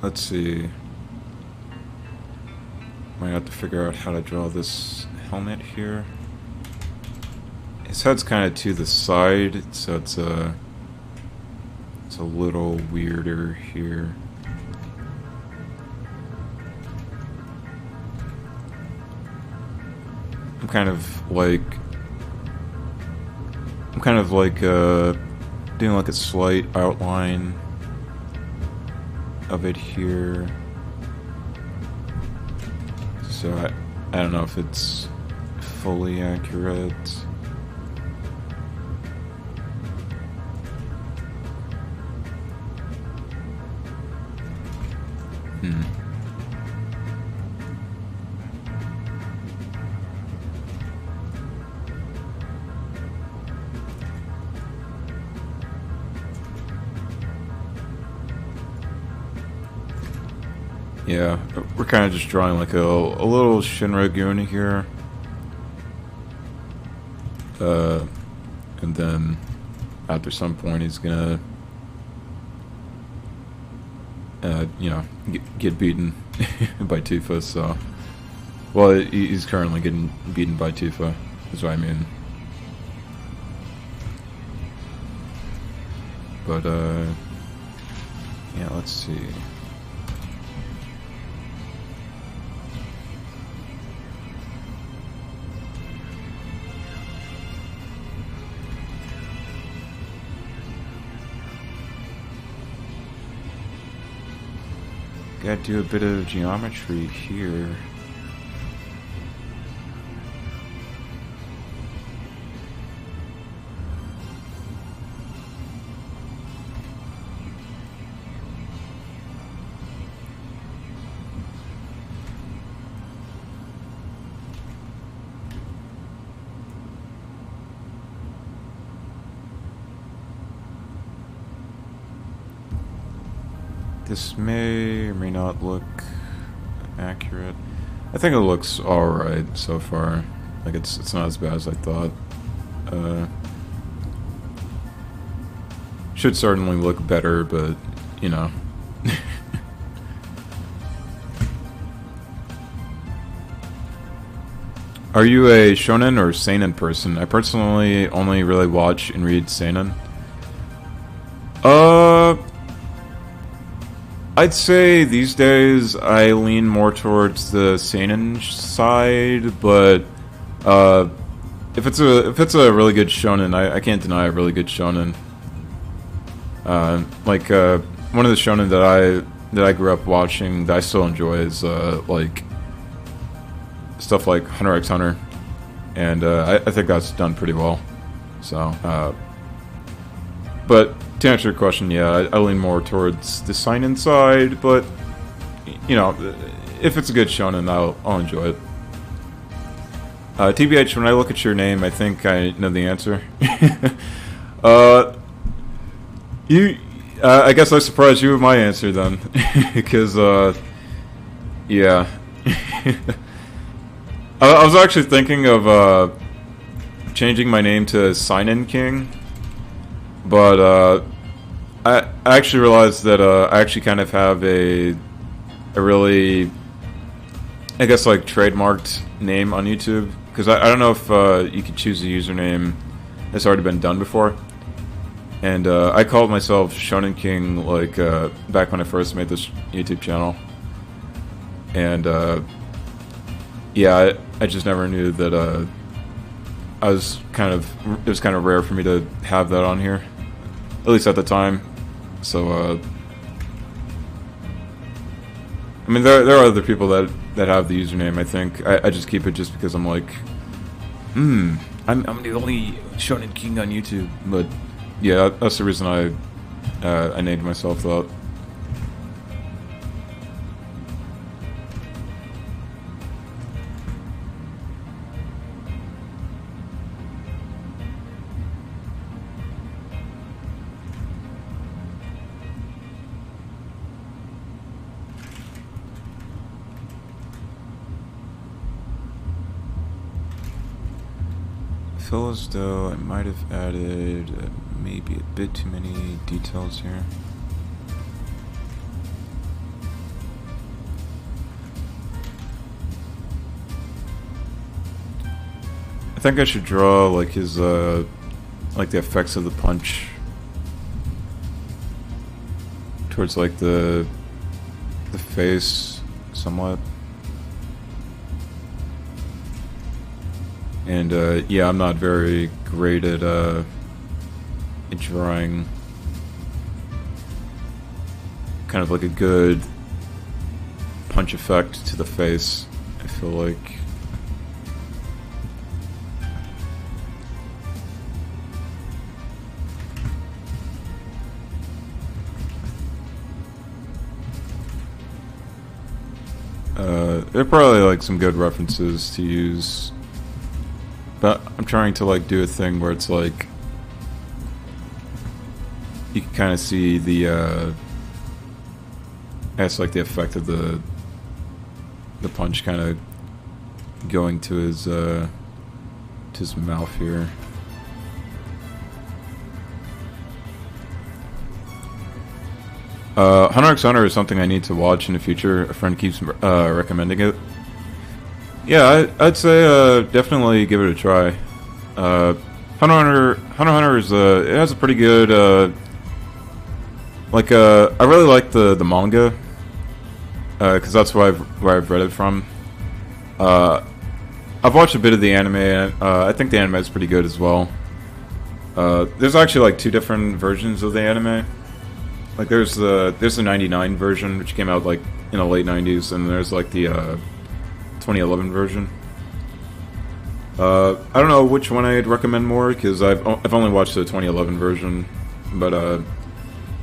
Let's see. Might have to figure out how to draw this helmet here. His head's kind of to the side, so it's a little weirder here. I'm kind of like doing like a slight outline of it here, so I don't know if it's fully accurate. Yeah, we're kind of just drawing like a little Shinra-gun here. And then after some point he's gonna you know, get beaten by Tifa, so... Well, he's currently getting beaten by Tifa, is what I mean. But, yeah, let's see. Gotta do a bit of geometry here. This may or may not look accurate. I think it looks alright so far. Like it's not as bad as I thought. Should certainly look better, but you know. Are you a shonen or seinen person? I personally only really watch and read seinen. I'd say these days I lean more towards the seinen side, but if it's a really good shonen, I can't deny a really good shonen. Like one of the shonen that I grew up watching that I still enjoy is like stuff like Hunter x Hunter, and I think that's done pretty well. So, but to answer your question, yeah, I lean more towards the seinen side, but you know, if it's a good shonen, I'll enjoy it. TBH, when I look at your name, I think I know the answer. I guess I surprised you with my answer then, because yeah. I was actually thinking of changing my name to Seinen King, but I actually realized that I actually kind of have a really, I guess, like trademarked name on YouTube, because I don't know if you could choose a username that's already been done before, and I called myself Shonen King like back when I first made this YouTube channel, and yeah, I just never knew that it was kind of rare for me to have that on here, at least at the time. So I mean, there are other people that have the username. I think I just keep it just because I'm like, I'm the only Shonen King on YouTube. But yeah, that's the reason I named myself that. I feel as though I might have added maybe a bit too many details here. I think I should draw like his like the effects of the punch towards like the face somewhat. And yeah, I'm not very great at drawing kind of like a good punch effect to the face, I feel like. There are probably like some good references to use, but I'm trying to like do a thing where it's like you can kind of see the I guess like the effect of the punch kind of going to his mouth here. Hunter x Hunter is something I need to watch in the future. A friend keeps recommending it. Yeah, I'd say definitely give it a try. Hunter x Hunter is it has a pretty good like I really like the manga because that's where I've read it from. I've watched a bit of the anime, and I think the anime is pretty good as well. There's actually like two different versions of the anime. Like there's the '99 version, which came out like in the late 90s, and there's like the 2011 version. I don't know which one I'd recommend more, because I've only watched the 2011 version, but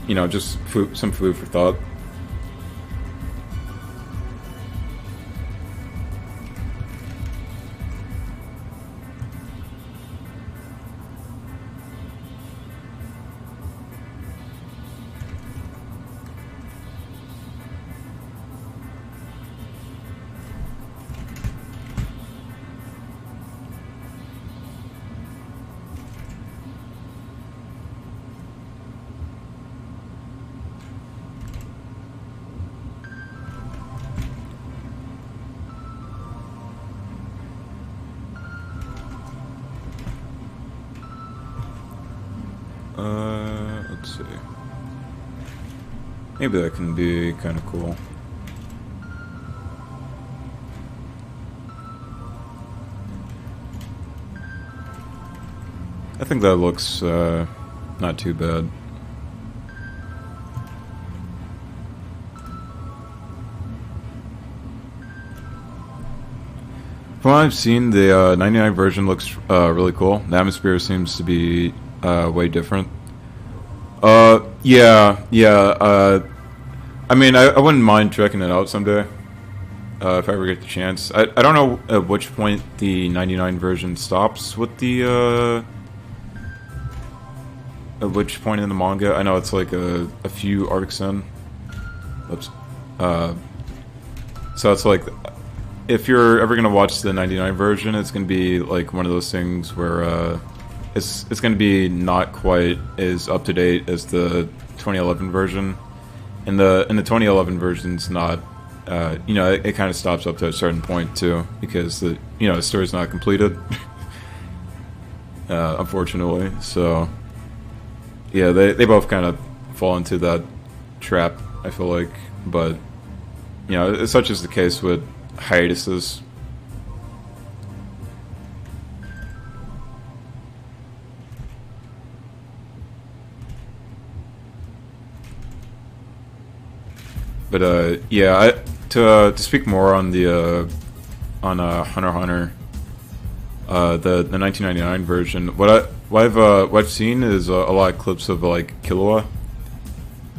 you know, just some food for thought. Let's see. Maybe that can be kind of cool. I think that looks not too bad. From what I've seen, the 99 version looks really cool. The atmosphere seems to be way different. Yeah. I mean, I wouldn't mind checking it out someday, if I ever get the chance. I don't know at which point the 99 version stops with the, at which point in the manga. I know it's like a few arcs in. Oops. So it's like, if you're ever gonna watch the 99 version, it's gonna be like one of those things where, it's going to be not quite as up to date as the 2011 version, and the 2011 version's not, you know, it kind of stops up to a certain point too, because the story's not completed, unfortunately. So yeah, they both kind of fall into that trap, I feel like. But you know, such is the case with hiatuses. But yeah, to speak more on the Hunter x Hunter, the 1999 version, what I've seen is a lot of clips of like Killua,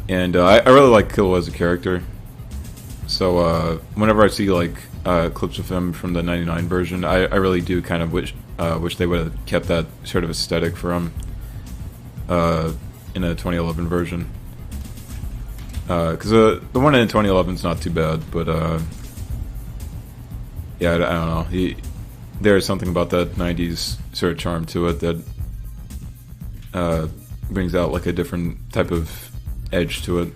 and I really like Killua as a character. So whenever I see like clips of him from the 99 version, I really do kind of wish they would have kept that sort of aesthetic for him in a 2011 version. Because the one in 2011 is not too bad, but yeah, I don't know. There's something about that 90s sort of charm to it that brings out like a different type of edge to it.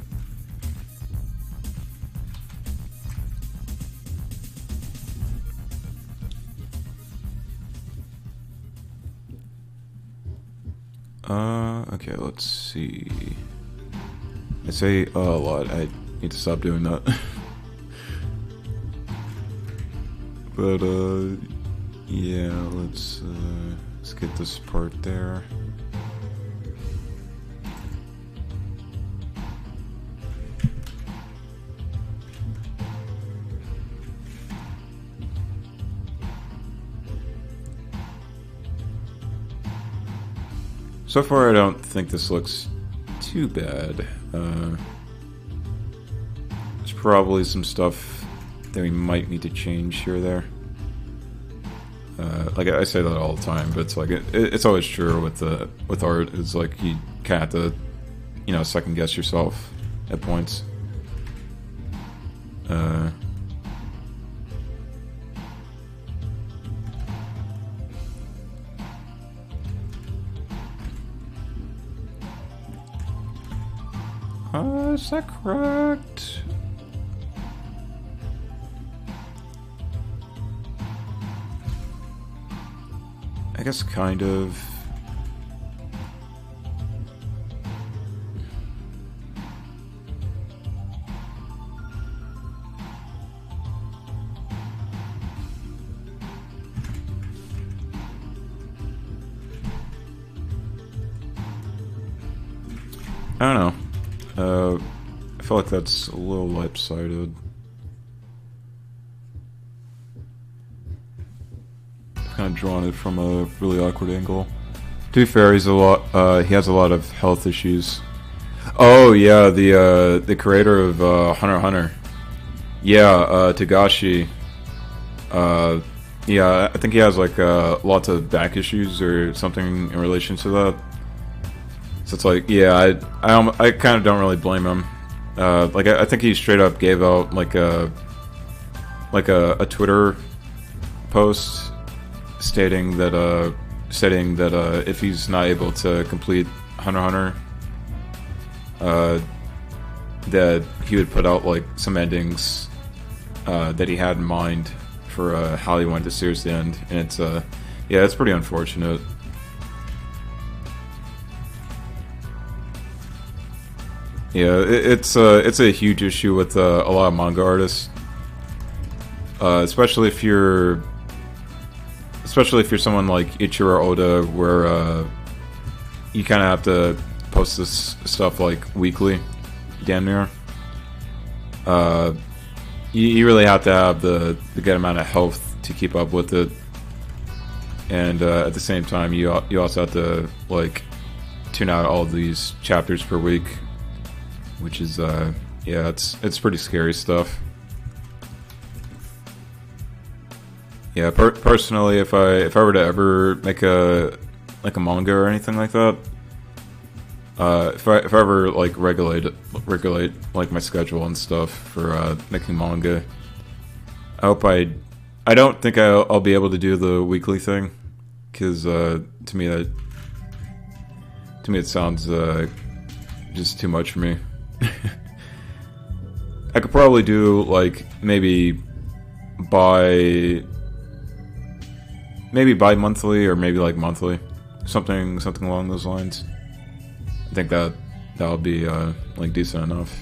Okay, let's see. I say a lot. I need to stop doing that. But yeah, let's get this part there. So far, I don't think this looks too bad. There's probably some stuff that we might need to change here or there. Like I say that all the time, but it's like it's always true with art. It's like you kind of have to, you know, second guess yourself at points. Is that correct? I guess kind of. I don't know. I feel like that's a little lopsided. kind of drawn it from a really awkward angle. To be fair, he has a lot of health issues. Oh yeah, the creator of Hunter x Hunter. Yeah, Togashi. Yeah, I think he has like lots of back issues or something in relation to that. So it's like, yeah, I kind of don't really blame him. Like I think he straight up gave out like a Twitter post stating that if he's not able to complete Hunter x Hunter, that he would put out like some endings that he had in mind for how he wanted the series to end, and it's yeah, it's pretty unfortunate. Yeah, it's a huge issue with a lot of manga artists, especially if you're someone like Ichiro Oda, where you kind of have to post this stuff like weekly, damn near. You really have to have the good amount of health to keep up with it, and at the same time, you also have to like tune out all of these chapters per week, which is yeah, it's pretty scary stuff. Yeah, personally, if I were to ever make a manga or anything like that, if I ever like regulate like my schedule and stuff for making manga, I don't think I'll be able to do the weekly thing, because to me it sounds just too much for me. I could probably do like maybe bi-monthly or maybe like monthly, something along those lines. I think that would be like decent enough,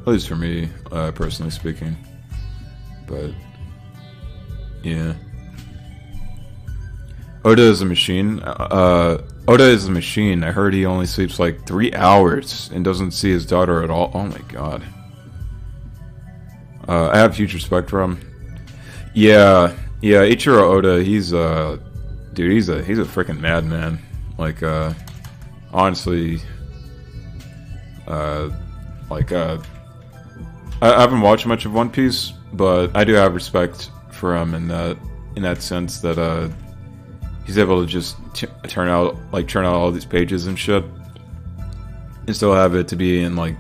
at least for me, personally speaking. But yeah, Oda is a machine. Oda is a machine. I heard he only sleeps like 3 hours and doesn't see his daughter at all. Oh my god. I have huge respect for him. Yeah, Ichiro Oda, he's dude, he's a freaking madman. Like honestly, like I haven't watched much of One Piece, but I do have respect for him in that sense that he's able to just churn out all these pages and shit, and still have it to be in like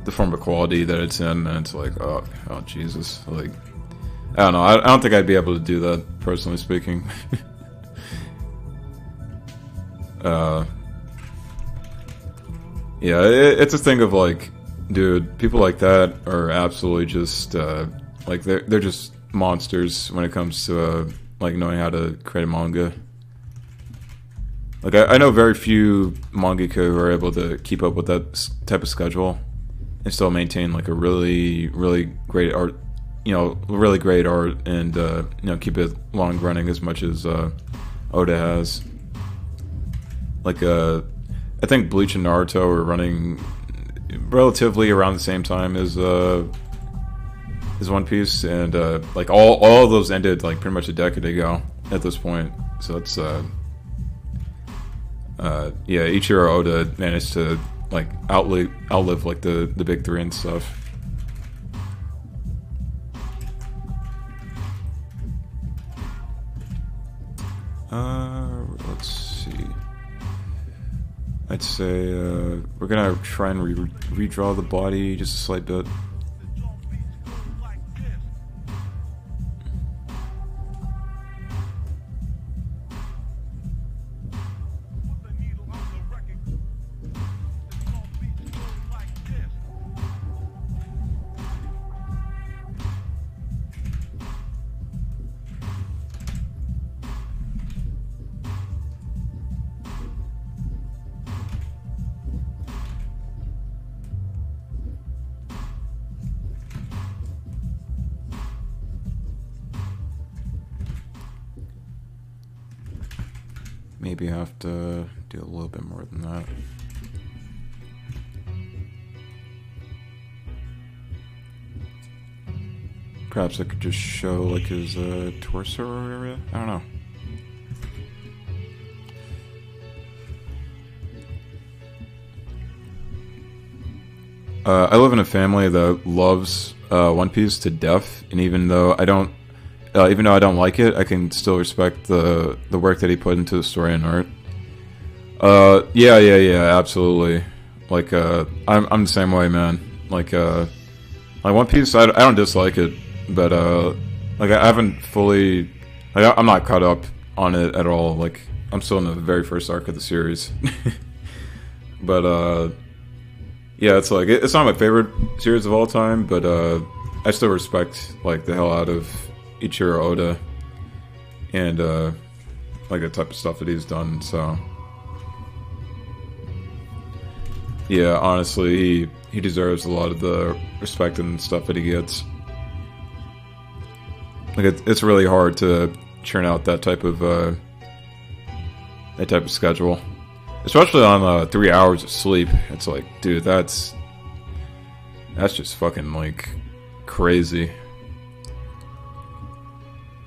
the form of quality that it's in, and it's like, oh Jesus, like I don't know, I don't think I'd be able to do that, personally speaking. Yeah, it's a thing of like, dude, people like that are absolutely just like they're just monsters when it comes to like knowing how to create a manga. Like I know very few mangaka who are able to keep up with that type of schedule and still maintain like a really great art, really great art, and keep it long running as much as Oda has. Like I think Bleach and Naruto are running relatively around the same time as One Piece, and like all of those ended like pretty much a decade ago at this point. So it's yeah, Ichiro Oda managed to like outlive like the big three and stuff. Let's see. I'd say we're gonna try and redraw the body just a slight bit. Maybe I have to do a little bit more than that. Perhaps I could just show like his torso area. I don't know. I live in a family that loves One Piece to death, and even though I don't like it, I can still respect the work that he put into the story and art. Yeah, absolutely. Like, I'm the same way, man. Like One Piece, I don't dislike it, but like I haven't fully, like I'm not caught up on it at all. Like I'm still in the very first arc of the series, but yeah, it's like it's not my favorite series of all time, but I still respect like the hell out of Ichiro Oda and like the type of stuff that he's done. So yeah, honestly, he deserves a lot of the respect and stuff that he gets. Like it's really hard to churn out that type of schedule. Especially on 3 hours of sleep. It's like, dude, that's just fucking, like, crazy.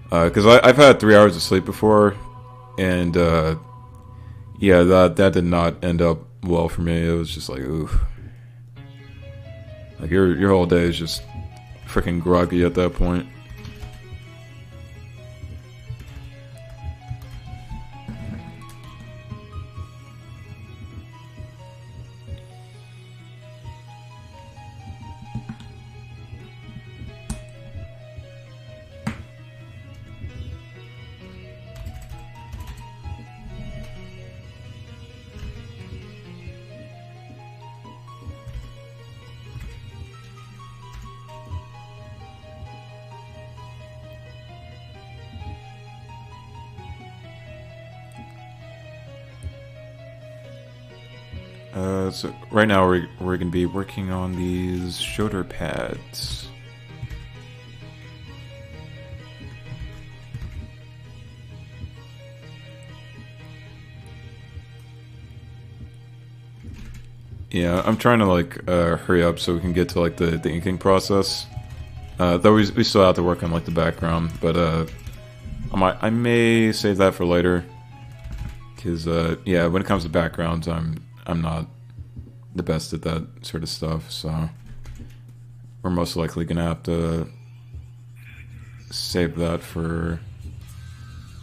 Because I've had 3 hours of sleep before, and, yeah, that did not end up well for me. It was just like, ooh. Like, your whole day is just freaking groggy at that point. So right now we're going to be working on these shoulder pads. Yeah, I'm trying to like hurry up so we can get to like the inking process. Though we still have to work on like the background, but I may save that for later. Cause yeah, when it comes to backgrounds, I'm not the best at that sort of stuff, so we're most likely gonna have to save that for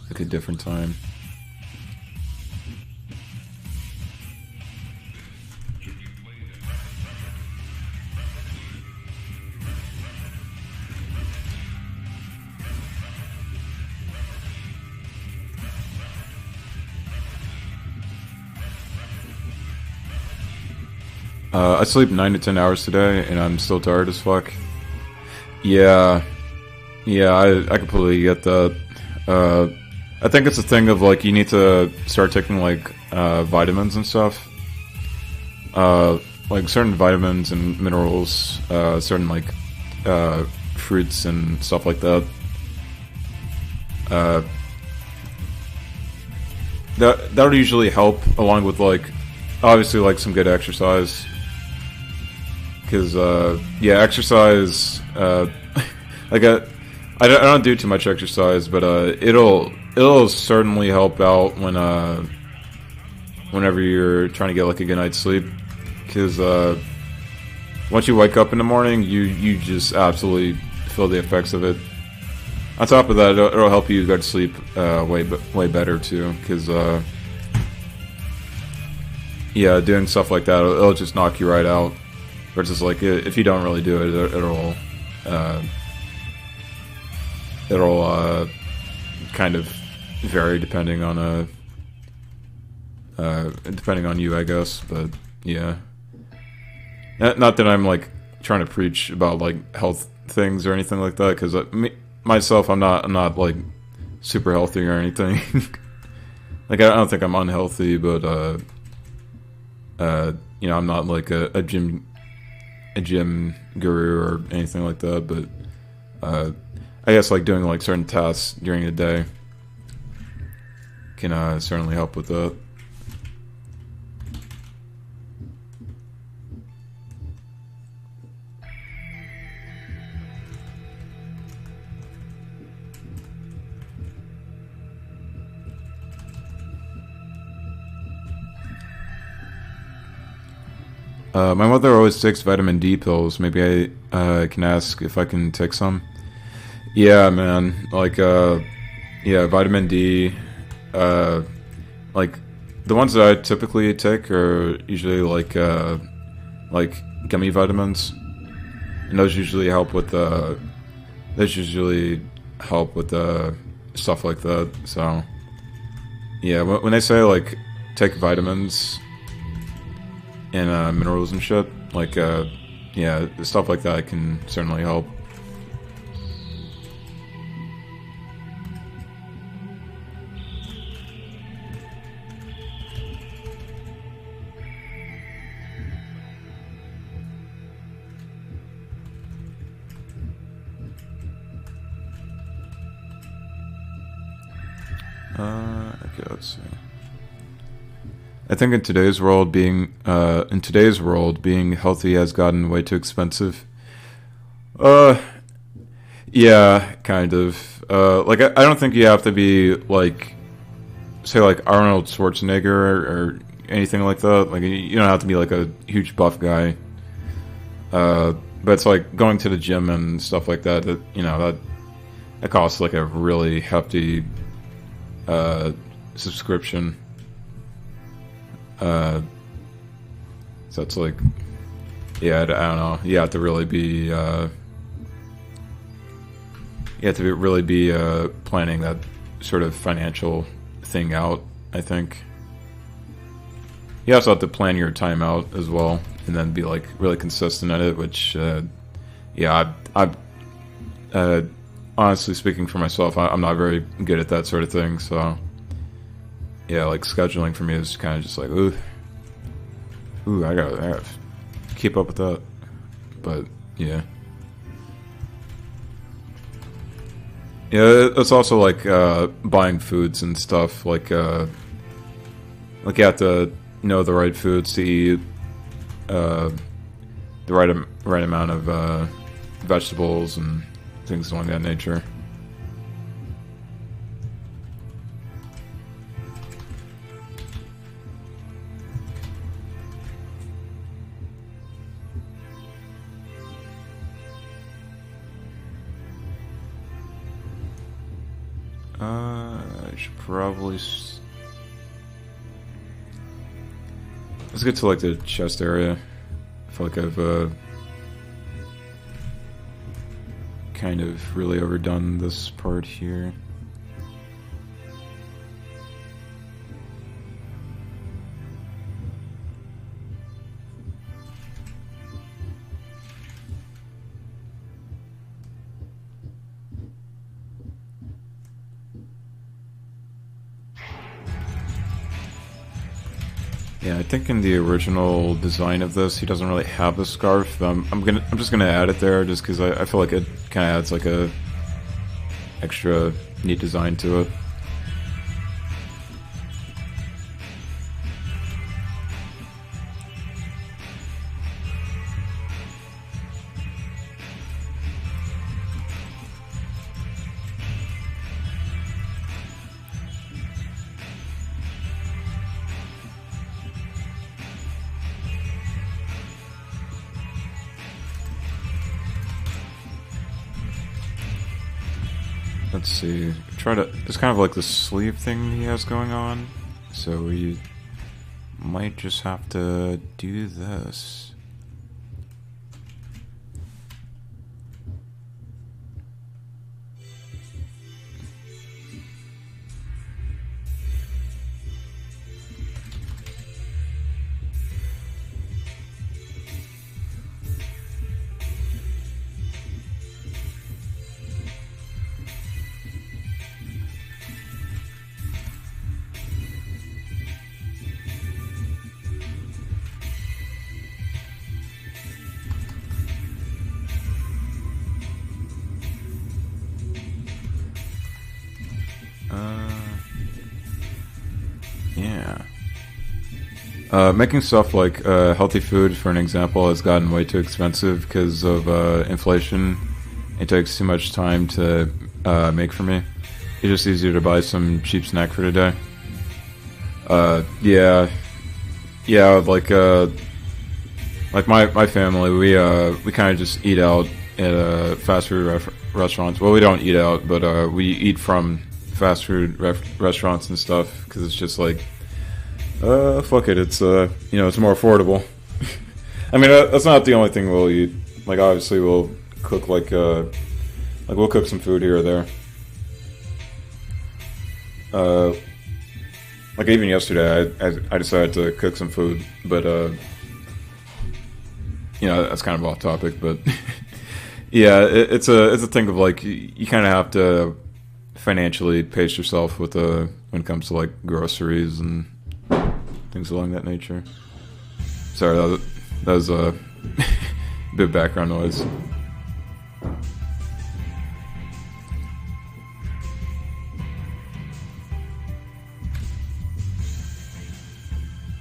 like a different time. I sleep 9 to 10 hours today, and I'm still tired as fuck. Yeah, I completely get that. I think it's a thing of like you need to start taking like vitamins and stuff. Like certain vitamins and minerals, certain like fruits and stuff like that. That would usually help along with like obviously like some good exercise. Because yeah, exercise like I don't do too much exercise, but it'll certainly help out when whenever you're trying to get like a good night's sleep. Because once you wake up in the morning, you just absolutely feel the effects of it. On top of that, it'll help you go to sleep way better too. Because yeah, doing stuff like that, it'll just knock you right out. Versus like if you don't really do it, it'll kind of vary depending on you, I guess. But yeah, not that I'm like trying to preach about like health things or anything like that, because myself, I'm not like super healthy or anything. Like I don't think I'm unhealthy, but you know, I'm not like a gym guru or anything like that, but I guess like doing like certain tasks during the day can certainly help with that. My mother always takes vitamin D pills. Maybe I can ask if I can take some. Yeah, man. Like, yeah, vitamin D. Uh, like, the ones that I typically take are usually like gummy vitamins, and those usually help with stuff like that. So, yeah, when they say like take vitamins and minerals and shit, like yeah, stuff like that can certainly help. Okay, let's see. I think in today's world, being healthy has gotten way too expensive. Yeah, kind of. Like I don't think you have to be like, say like Arnold Schwarzenegger or anything like that. Like you don't have to be like a huge buff guy. But it's like going to the gym and stuff like that. That that costs like a really hefty subscription. So it's like, yeah, I don't know. You have to really be, planning that sort of financial thing out, I think. You also have to plan your time out as well, and then be like really consistent at it, which, yeah, I honestly speaking for myself, I'm not very good at that sort of thing, so yeah, like scheduling for me is kind of just like, ooh, I gotta keep up with that. But yeah, it's also like buying foods and stuff. Like you have to know the right foods to eat, the right amount of vegetables and things along that nature. I should probably let's get to like the chest area. I feel like I've kind of really overdone this part here. Yeah, I think in the original design of this, he doesn't really have the scarf. I'm just gonna add it there just because I feel like it kind of adds like a extra neat design to it. Let's see. It's kind of like the sleeve thing he has going on, so we might just have to do this. Yeah. Making stuff like healthy food, for an example, has gotten way too expensive because of inflation. It takes too much time to make for me. It's just easier to buy some cheap snack for today. Yeah, like like my family, we kind of just eat out at fast food restaurants. Well, we don't eat out, but we eat from fast food restaurants and stuff because it's just like, fuck it, it's it's more affordable. I mean, that's not the only thing we'll eat. Like, obviously, we'll cook we'll cook some food here or there. Like even yesterday, I decided to cook some food, but that's kind of off topic. But yeah, it's a thing of like you kind of have to financially pace yourself with when it comes to like groceries and things along that nature. Sorry, that was a bit of background noise.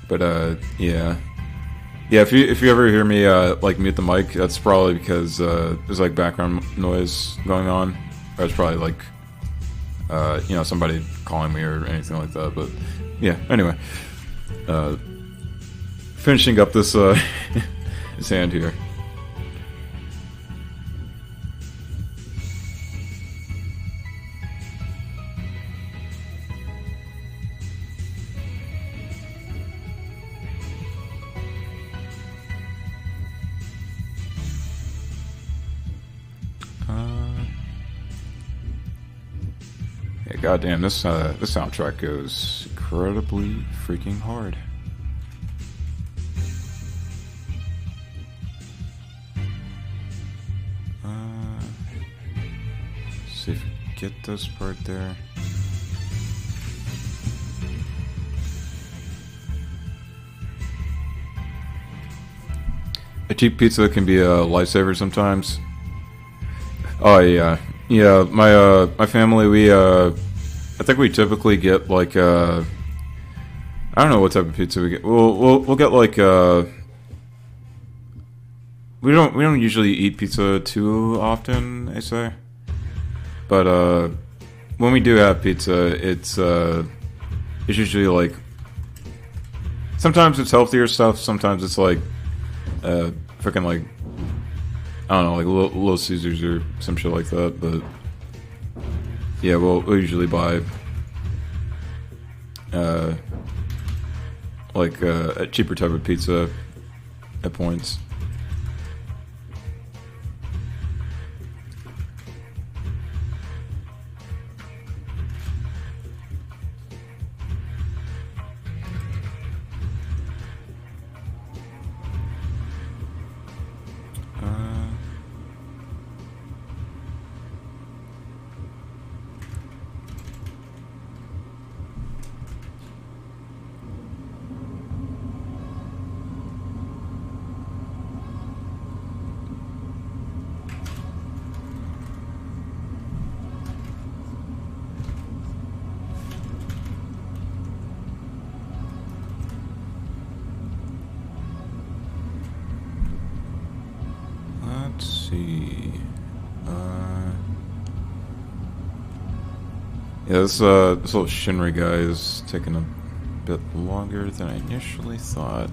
But yeah. If you ever hear me like mute the mic, that's probably because there's like background noise going on. Or it's probably like somebody calling me or anything like that. But yeah, anyway, finishing up this this hand here. Goddamn, this soundtrack goes incredibly freaking hard. See if we get this part there. A cheap pizza can be a lifesaver sometimes. Oh yeah, yeah. My family, I think we typically get like I don't know what type of pizza we get. We'll get like we don't usually eat pizza too often, I say. But when we do have pizza, it's usually like sometimes it's healthier stuff, sometimes it's like freaking like I don't know, like Little Caesars or some shit like that, but yeah, we'll usually buy like a cheaper type of pizza at points. Yeah, this little Shinra guy is taking a bit longer than I initially thought.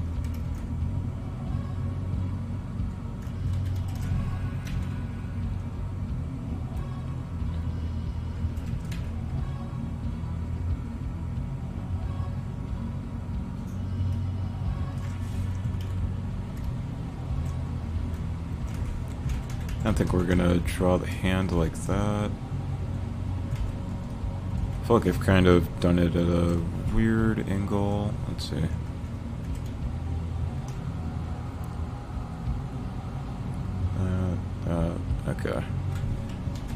I don't think we're gonna draw the hand like that. I feel like I've kind of done it at a weird angle. Let's see. Okay.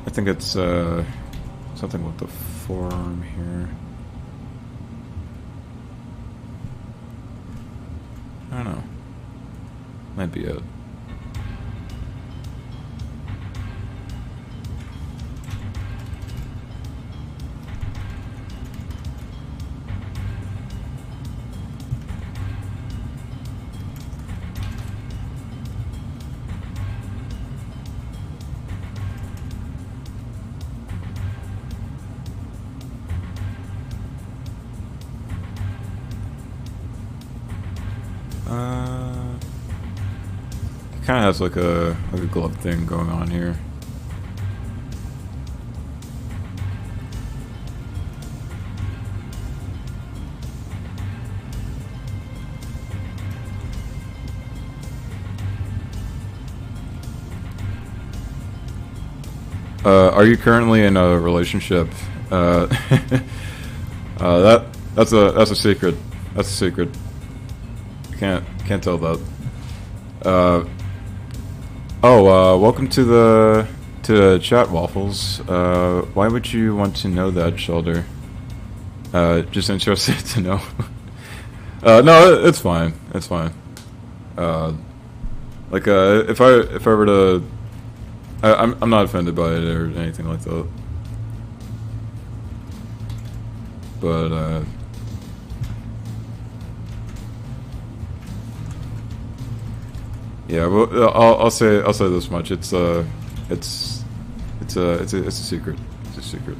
I think it's something with the forearm here. I don't know. Might be it. kind of has like a glove thing going on here. Are you currently in a relationship? That's a secret. That's a secret. Can't tell that. Welcome to the chat, Waffles. Why would you want to know that, Shoulder? Just interested to know. No, it's fine. It's fine. If I were to, I'm not offended by it or anything like that. But yeah, well, I'll say this much. It's a secret. It's a secret.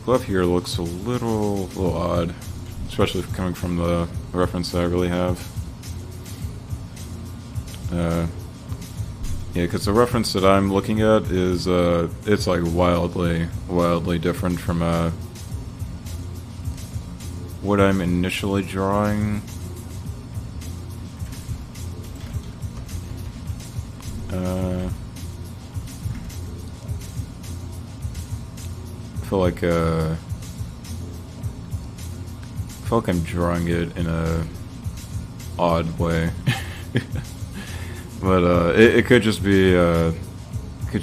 Glove here looks a little odd, especially coming from the reference that I really have. Yeah, because the reference that I'm looking at is it's like wildly different from what I'm initially drawing. I feel like I'm drawing it in a odd way. But it could just be it could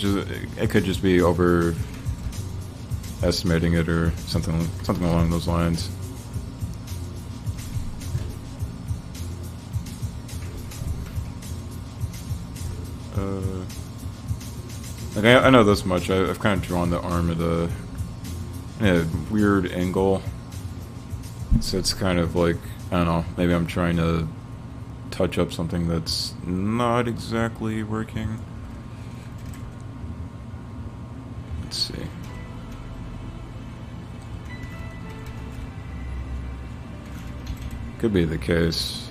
just be overestimating it or something along those lines. Like I know this much. I've kind of drawn the arm at a weird angle, so it's kind of like, I don't know, maybe I'm trying to touch up something that's not exactly working. Let's see. Could be the case.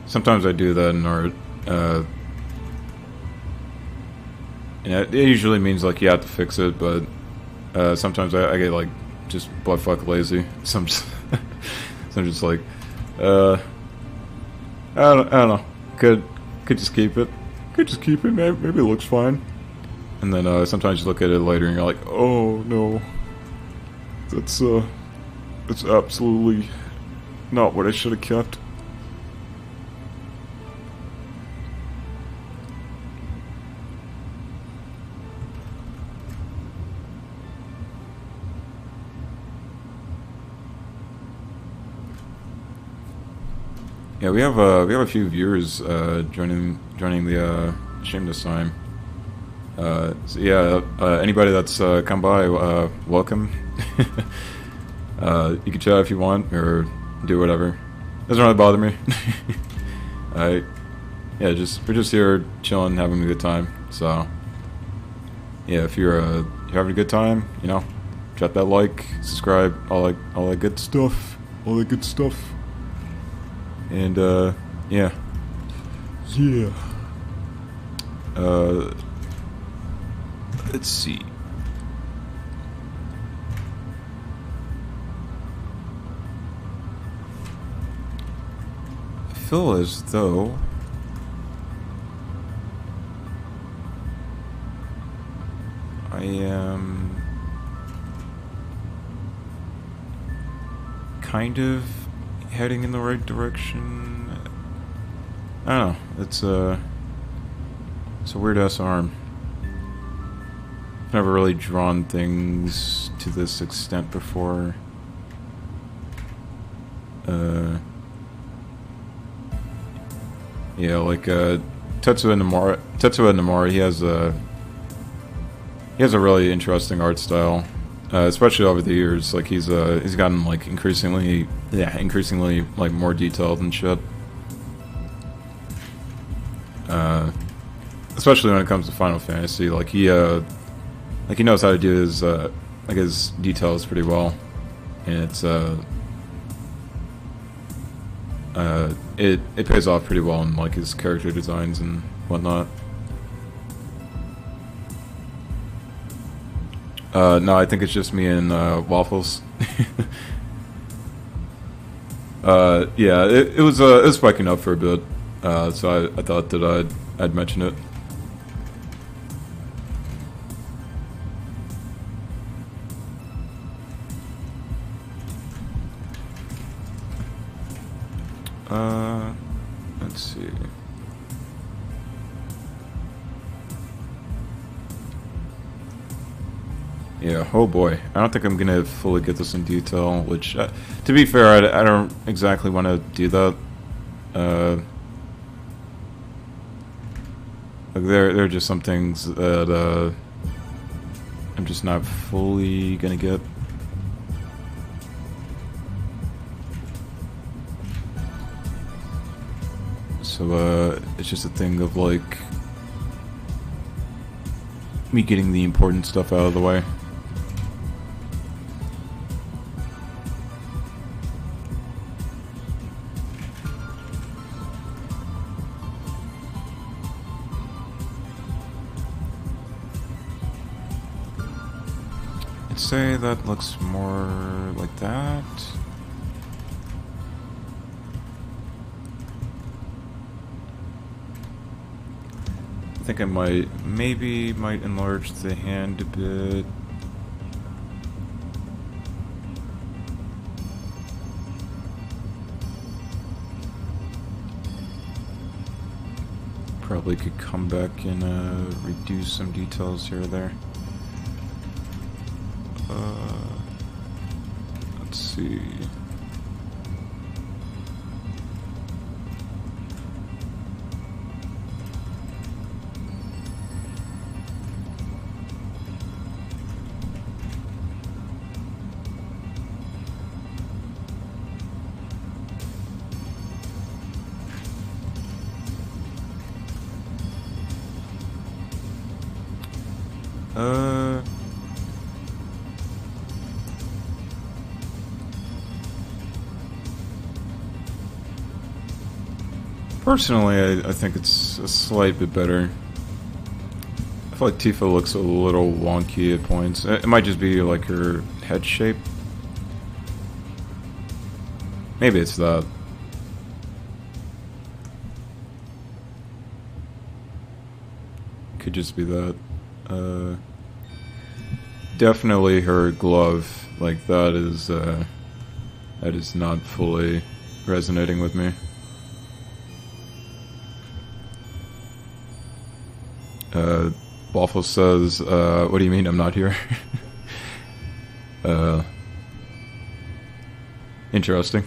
Sometimes I do that in art. It usually means like you have to fix it, but sometimes I get like just buttfuck lazy. So I'm just like, I don't know. Could just keep it. Could just keep it. Maybe it looks fine. And then sometimes you look at it later and you're like, oh no, that's absolutely not what I should have kept. Yeah, we have a few viewers joining the stream this time. So yeah, anybody that's come by, welcome. You can chat if you want or do whatever. Doesn't really bother me. Yeah, we're just here chilling, having a good time. So yeah, if you're having a good time, you know, drop that like, subscribe, all that good stuff, And yeah. Let's see. I feel as though I am kind of heading in the right direction. I don't know. It's a weird ass arm. I've never really drawn things to this extent before. Yeah, like Tetsuya Nomura, he has a really interesting art style, especially over the years. Like he's gotten like increasingly like more detailed and shit. Especially when it comes to Final Fantasy, like he knows how to do his like his details pretty well, and it pays off pretty well in like his character designs and whatnot. No, I think it's just me and Waffles. Yeah, it was spiking up for a bit, so I thought that I'd mention it. Let's see. Yeah, oh boy. I don't think I'm gonna fully get this in detail, which, to be fair, I don't exactly want to do that. Like there are just some things that, I'm just not fully gonna get. So, it's just a thing of, like, me getting the important stuff out of the way. I'd say that looks more like that. I think I might enlarge the hand a bit. Probably could come back and reduce some details here or there. Let's see. Personally, I think it's a slight bit better. I feel like Tifa looks a little wonky at points. It might just be like her head shape. Maybe it's that. Could just be that. Definitely her glove, like that is not fully resonating with me. Waffle says, what do you mean I'm not here? Interesting.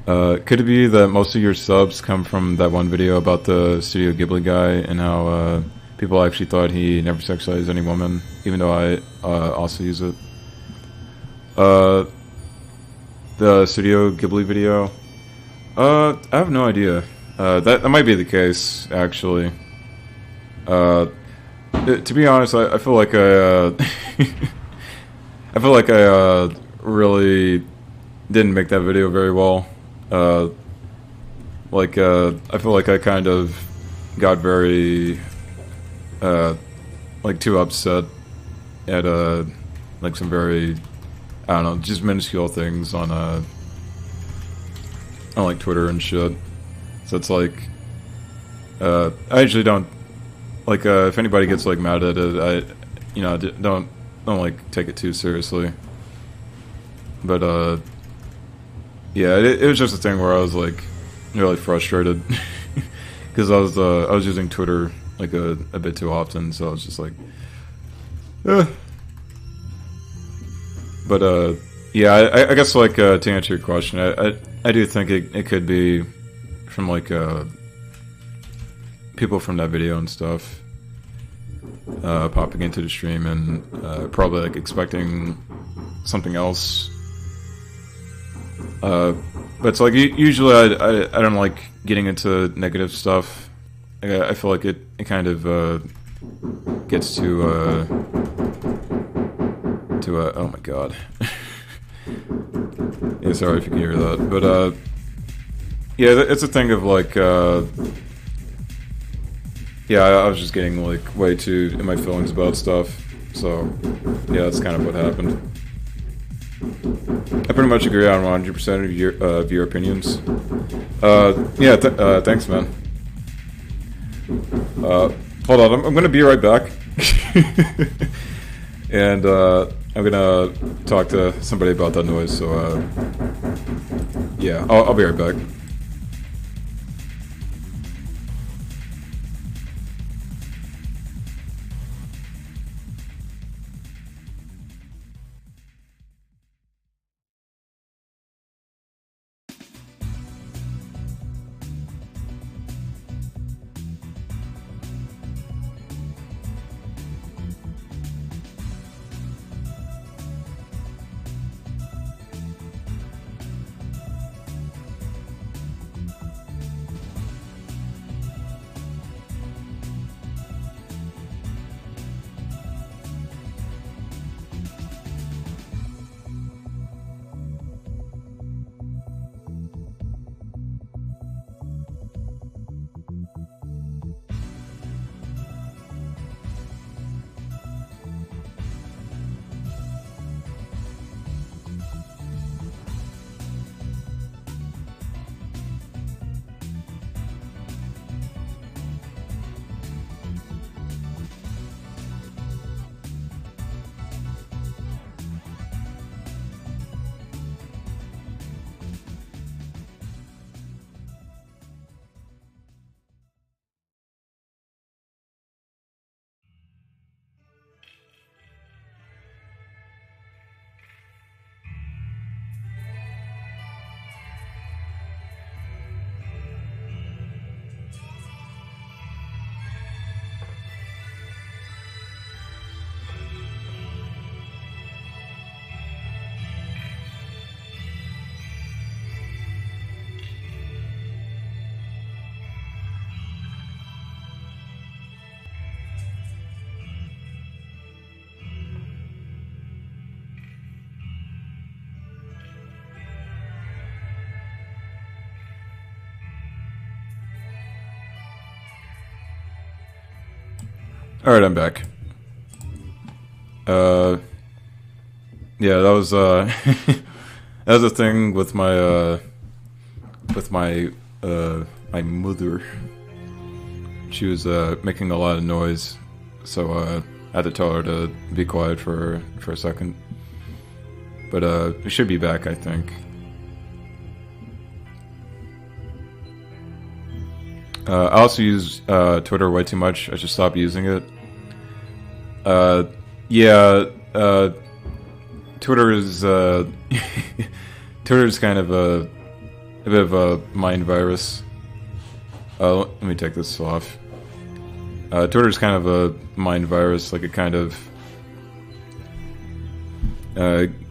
Could it be that most of your subs come from that one video about the Studio Ghibli guy and how people actually thought he never sexualized any woman, even though I also use it? The Studio Ghibli video? I have no idea. That might be the case, actually. To be honest, I feel like I really didn't make that video very well. I feel like I kind of got very, like too upset at, like some very, I don't know, just minuscule things on like Twitter and shit. So it's like, I actually don't, like, if anybody gets, like, mad at it, don't like, take it too seriously. But, yeah, it was just a thing where I was, like, really frustrated. Because I was using Twitter, like, a bit too often, so I was just like, eh. But, Yeah, I guess like to answer your question, I do think it could be from like people from that video and stuff popping into the stream and probably like expecting something else. But it's like usually I don't like getting into negative stuff. I feel like it kind of gets to oh my god. Yeah, sorry if you can hear that, but yeah, it's a thing of like yeah, I was just getting like way too in my feelings about stuff, so yeah, that's kind of what happened. I pretty much agree on 100% of your opinions. Yeah, thanks, man. Hold on, I'm gonna be right back. And I'm gonna talk to somebody about that noise, so yeah, I'll be right back. Alright, I'm back. Yeah, that was, that was a thing with my, my mother. She was, making a lot of noise, so, I had to tell her to be quiet for a second. But, we should be back, I think. I also use, Twitter way too much. I should stop using it. Yeah, Twitter is Twitter is kind of a bit of a mind virus. Let me take this off. Twitter is kind of a mind virus, like it kind of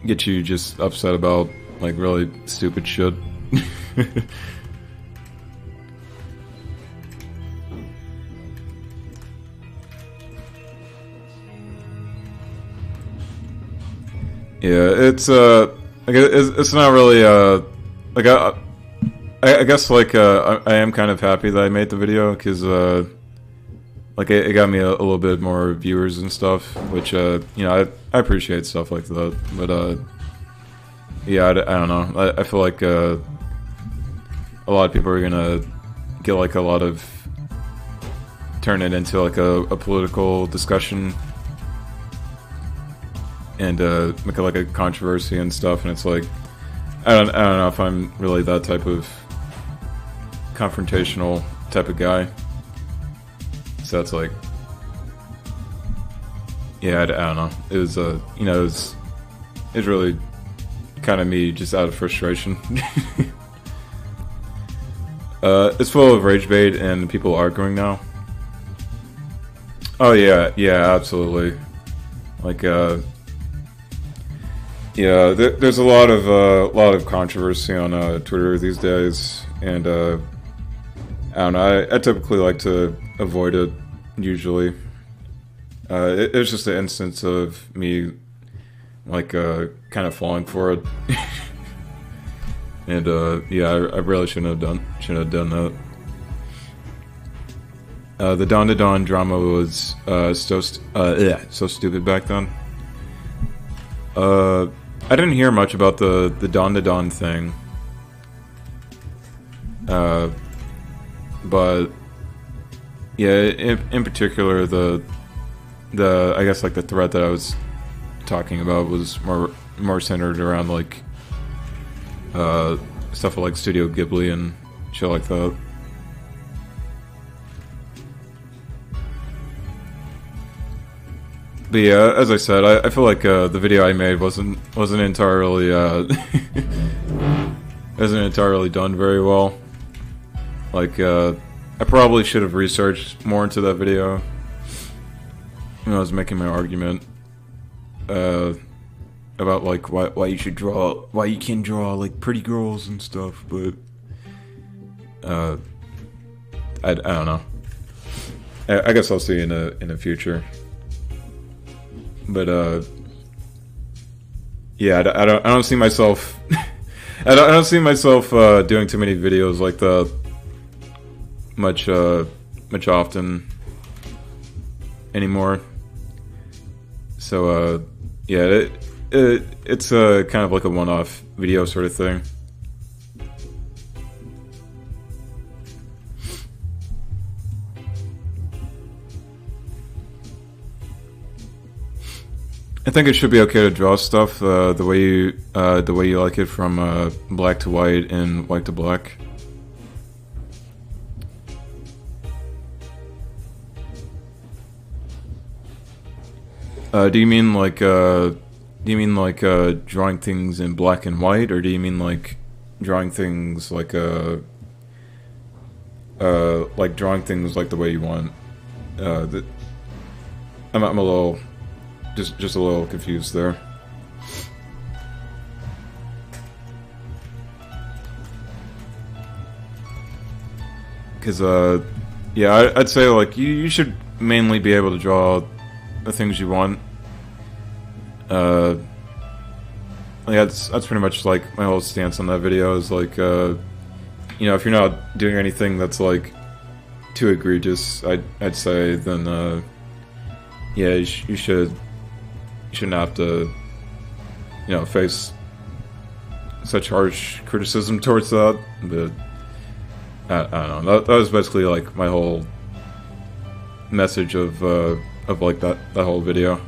gets you just upset about like really stupid shit. Yeah, it's like it's not really like I guess like I am kind of happy that I made the video because like it got me a little bit more viewers and stuff, which you know I appreciate stuff like that. But yeah, I don't know. I feel like a lot of people are gonna get like a lot of turn it into like a political discussion. And make it like a controversy and stuff, and it's like I don't know if I'm really that type of confrontational type of guy. So it's like, yeah, I don't know. It was you know, it was really kind of me just out of frustration. It's full of rage bait and people arguing now. Oh yeah, yeah, absolutely. Like, yeah, there's a lot of controversy on Twitter these days, and I don't know. I typically like to avoid it. Usually, it's just an instance of me, like, kind of falling for it. And yeah, I really shouldn't have done that. The Dawn to Dawn drama was so stupid back then. I didn't hear much about the Dawn to Dawn thing, but yeah, in particular the I guess like the threat that I was talking about was more centered around like stuff like Studio Ghibli and shit like that. But yeah, as I said, I feel like the video I made wasn't entirely wasn't entirely done very well. Like I probably should have researched more into that video when I was making my argument about like why you should draw, why you can draw like pretty girls and stuff. But I don't know. I guess I'll see in the future. But yeah, I don't see myself I don't see myself doing too many videos like that much often anymore. So yeah, it's kind of like a one-off video sort of thing. I think it should be okay to draw stuff the way you like it, from black to white and white to black. Do you mean like drawing things in black and white, or do you mean like drawing things like drawing things like the way you want? I'm a little. Just a little confused there. Because, yeah, I'd say, like, you should mainly be able to draw the things you want. Like, that's pretty much, like, my whole stance on that video is, like, you know, if you're not doing anything that's, like, too egregious, I'd say, then, yeah, you shouldn't have to, you know, face such harsh criticism towards that. But I don't know. That was basically like my whole message of like that whole video.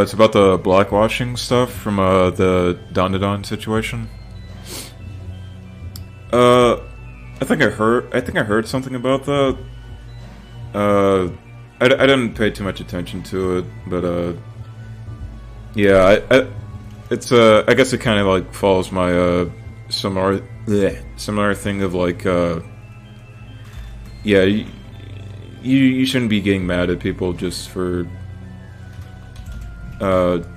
It's about the blackwashing stuff from the Dawn to Dawn situation. I think I heard something about that. I didn't pay too much attention to it, but yeah, it's I guess it kind of like follows my similar thing of like yeah, you shouldn't be getting mad at people just for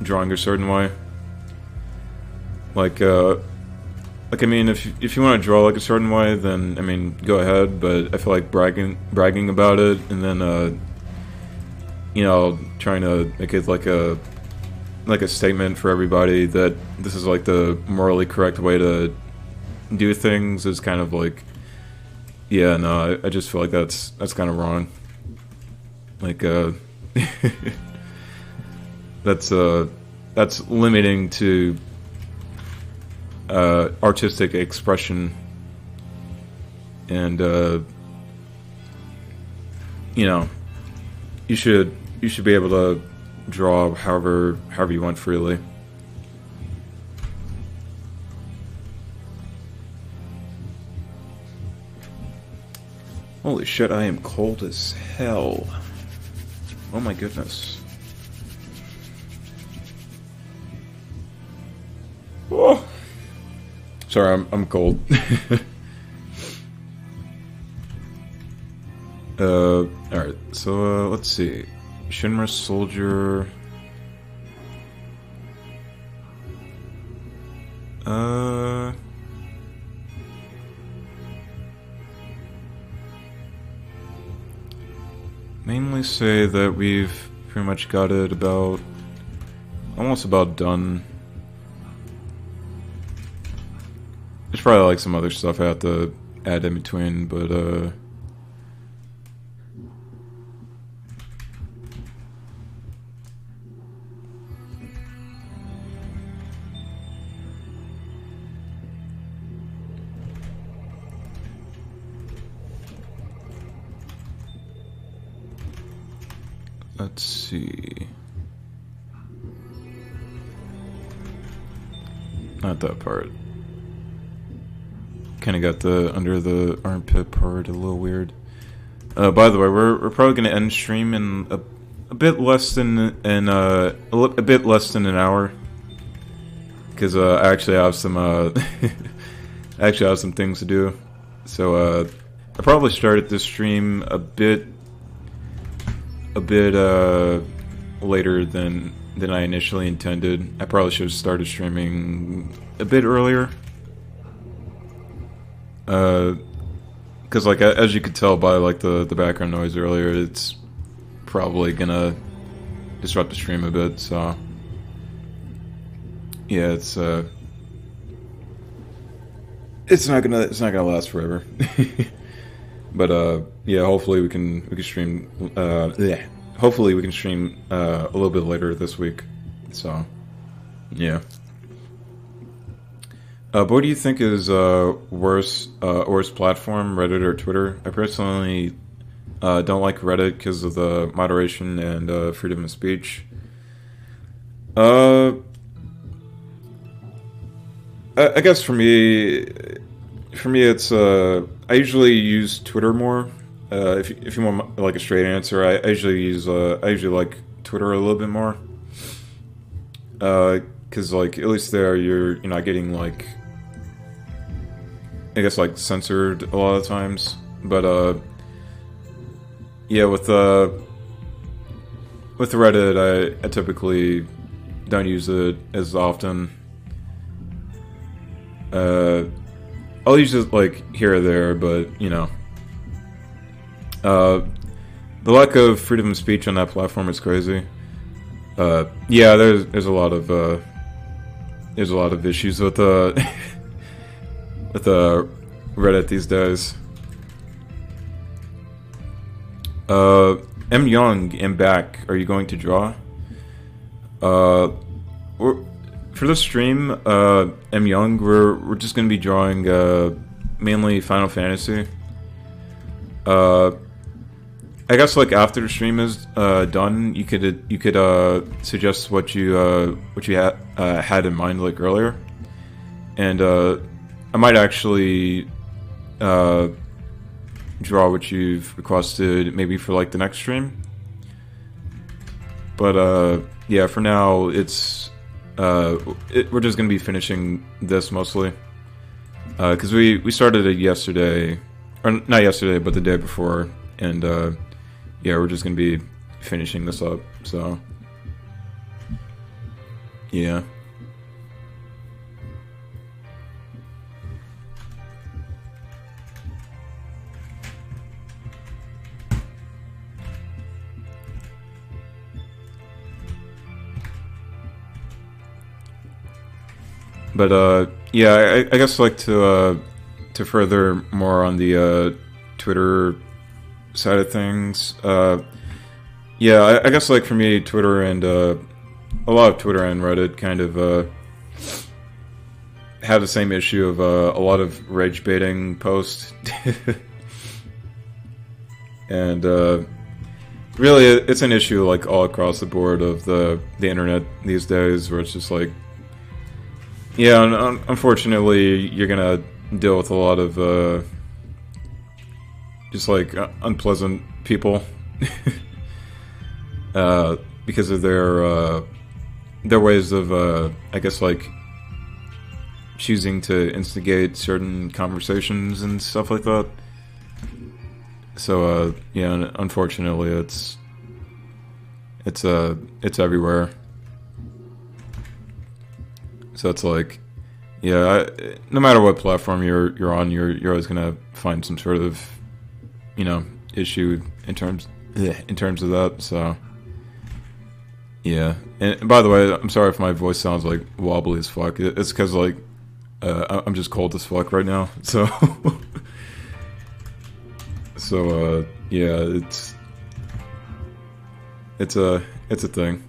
drawing a certain way. Like I mean, if you want to draw like a certain way, then I mean, go ahead. But I feel like bragging about it, and then you know, trying to make it like a statement for everybody that this is like the morally correct way to do things is kind of like, yeah, no, I just feel like that's kind of wrong. Like that's limiting to artistic expression, and you know, you should be able to draw however you want freely. Holy shit, I am cold as hell. Oh my goodness. Oh. Sorry, I'm cold. Alright, so, let's see. Shinra Soldier... Mainly say that we've pretty much got it about... almost about done. There's probably like some other stuff I have to add in between, but let's see. Not that part. Kind of got the under the armpit part a little weird. By the way, we're probably gonna end stream in a bit less than a bit less than an hour, because I actually have some I actually have some things to do. So I probably started this stream a bit later than I initially intended. I probably should have started streaming a bit earlier. Because like as you could tell by like the background noise earlier, it's probably gonna disrupt the stream a bit. So yeah, it's not gonna last forever. But yeah, hopefully we can stream. Yeah, hopefully we can stream a little bit later this week. So yeah. But what do you think is worse platform, Reddit or Twitter? I personally don't like Reddit because of the moderation and freedom of speech. I guess for me it's I usually use Twitter more. If you want like a straight answer, I usually like Twitter a little bit more. Because like at least there you're not getting like, I guess, like censored a lot of times. But yeah, with Reddit, I typically don't use it as often. I'll use it like here or there, but the lack of freedom of speech on that platform is crazy. Yeah, there's a lot of issues with with Reddit these days. M Young, am back. Are you going to draw? For this stream, M Young, we're just gonna be drawing mainly Final Fantasy. I guess like after the stream is done, you could suggest what you had in mind like earlier, and I might actually draw what you've requested maybe for like the next stream. But yeah, for now it's we're just gonna be finishing this mostly because we started it yesterday, or not yesterday, but the day before, and yeah, we're just gonna be finishing this up. So yeah. But yeah, I guess like to further more on the Twitter side of things. Yeah, I guess like for me, Twitter and a lot of Twitter and Reddit kind of have the same issue of a lot of rage baiting posts, and really it's an issue like all across the board of the internet these days, where it's just like, yeah, unfortunately you're gonna deal with a lot of just like unpleasant people because of their ways of I guess like choosing to instigate certain conversations and stuff like that. So yeah, unfortunately it's everywhere. So it's like, yeah, no matter what platform you're on, you're always gonna find some sort of, you know, issue in terms of that. So yeah. And by the way, I'm sorry if my voice sounds like wobbly as fuck. It's because like I'm just cold as fuck right now. So so yeah, it's a thing.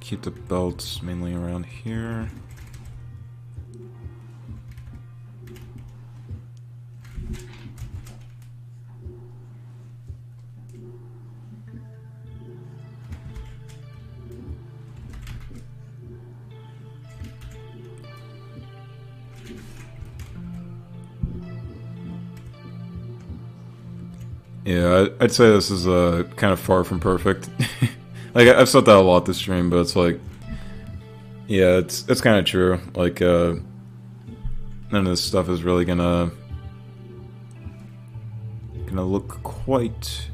Keep the belts mainly around here. Yeah, I'd say this is kind of far from perfect. Like I've said that a lot this stream, but it's like, yeah, it's kind of true. Like none of this stuff is really gonna look quite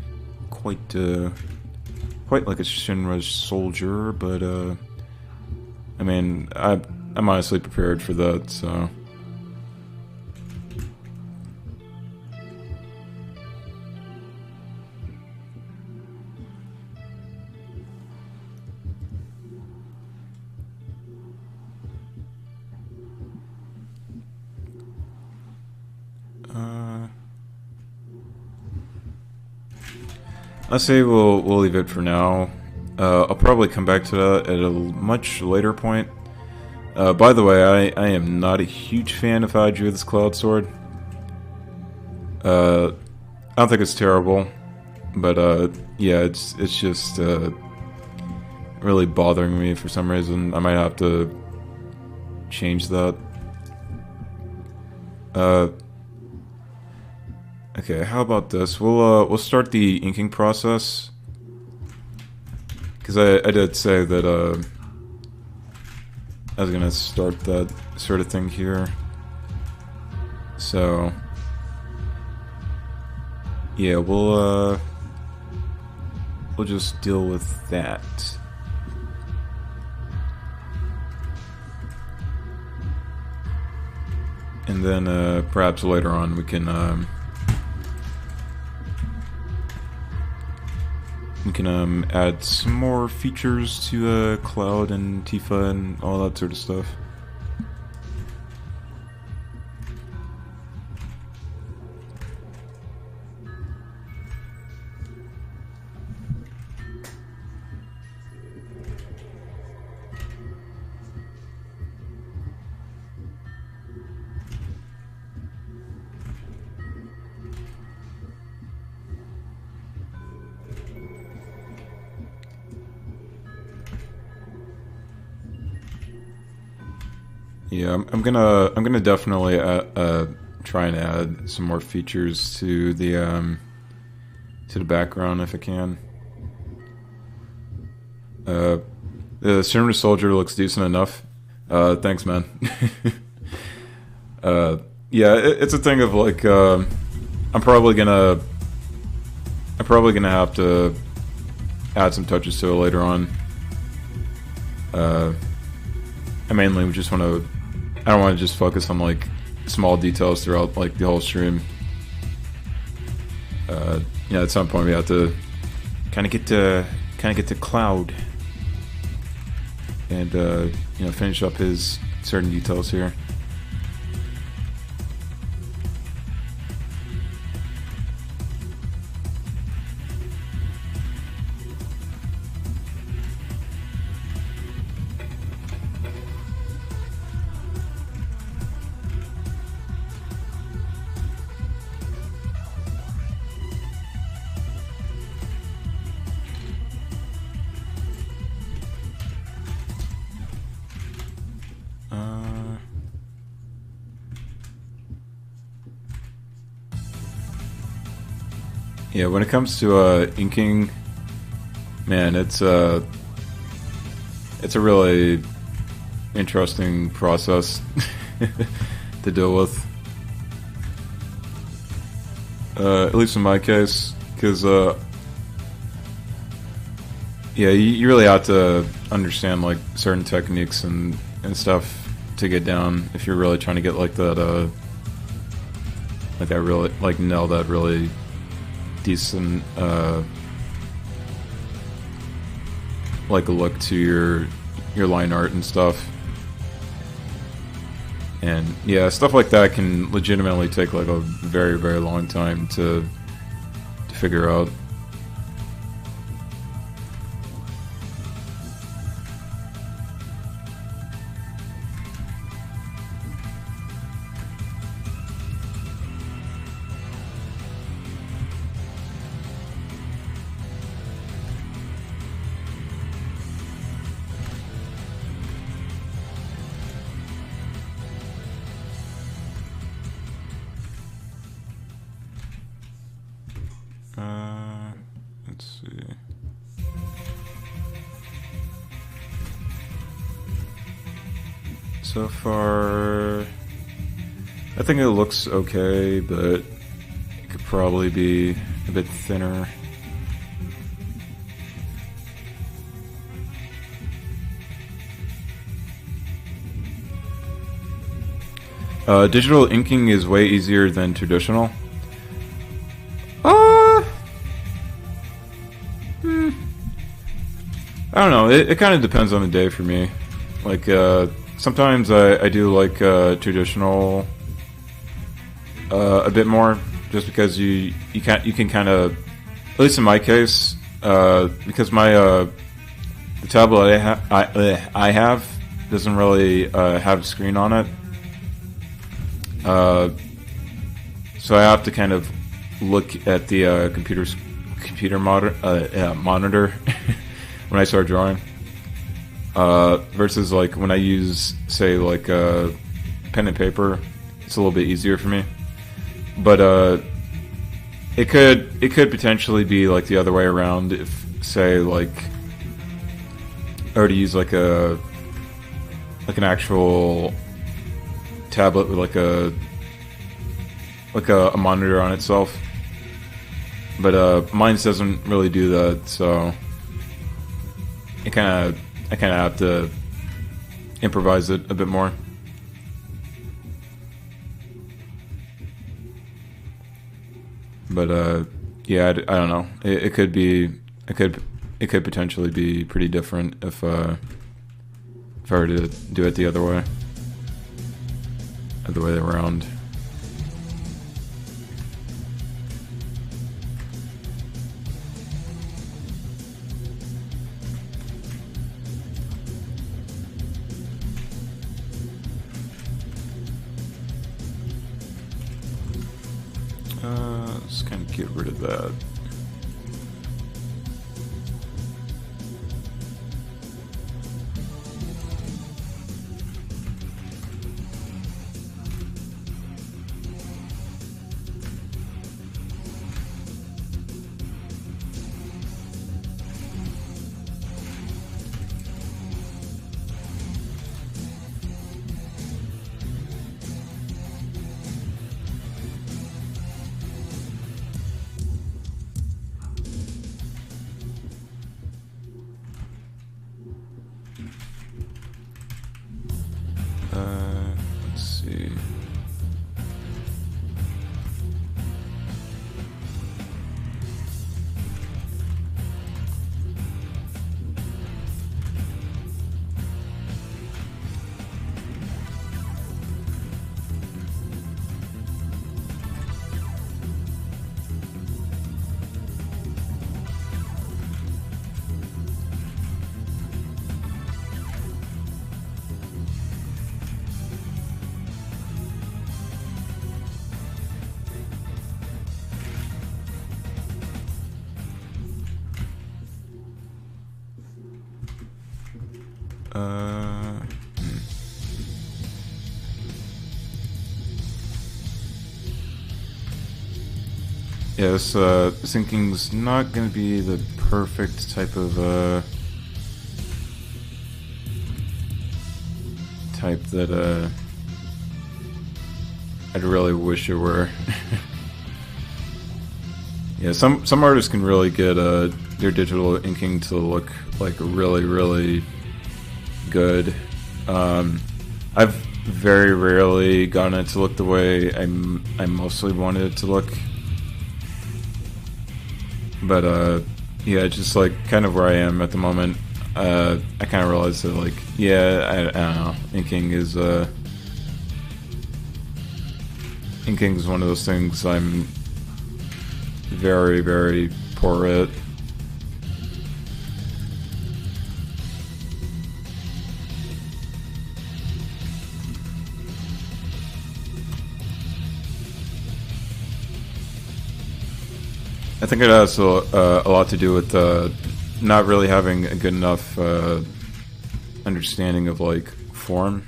like a Shinra soldier, but I mean, I'm honestly prepared for that, so. Let's say we'll leave it for now. I'll probably come back to that at a much later point. By the way, I am not a huge fan of how I drew this Cloud Sword. I don't think it's terrible, but yeah, it's just really bothering me for some reason. I might have to change that. Okay, how about this? We'll start the inking process, because I did say that I was gonna start that sort of thing here. So yeah, we'll just deal with that. And then perhaps later on we can add some more features to Cloud and Tifa and all that sort of stuff. Yeah, I'm gonna definitely try and add some more features to the background if I can. The Shinra soldier looks decent enough. Thanks, man. Yeah, it's a thing of like I'm probably gonna have to add some touches to it later on. I mainly just want to. I don't want to just focus on like small details throughout like the whole stream. At some point we have to kind of get to Cloud and finish up his certain details here. Yeah, when it comes to inking, man, it's a really interesting process to deal with. At least in my case, because you really have to understand like certain techniques and stuff to get down if you're really trying to get like that really like nail that really decent like a look to your line art and stuff. And yeah, stuff like that can legitimately take like a very, very long time to figure out. Let's see. So far, I think it looks okay, but it could probably be a bit thinner. Digital inking is way easier than traditional. I don't know. It kind of depends on the day for me. Like sometimes I do like traditional a bit more, just because you can kind of, at least in my case, because my the tablet I have doesn't really have a screen on it, so I have to kind of look at the computer monitor when I start drawing, versus like when I use, say, like pen and paper. It's a little bit easier for me, but it could potentially be like the other way around if, say, like I were to use like an actual tablet with like a monitor on itself. But mine doesn't really do that, so I kind of have to improvise it a bit more. But yeah, I don't know. It could potentially be pretty different if I were to do it the other way around. Let's kind of get rid of that. Uh, Yeah, this inking's not gonna be the perfect type of type that I'd really wish it were. Yeah, some artists can really get their digital inking to look like really good. I've very rarely gotten it to look the way I mostly wanted it to look. But yeah, just like kind of where I am at the moment. I kind of realized that, like, yeah, I don't know. Inking is one of those things I'm very poor at. I think it has a lot to do with not really having a good enough understanding of like form.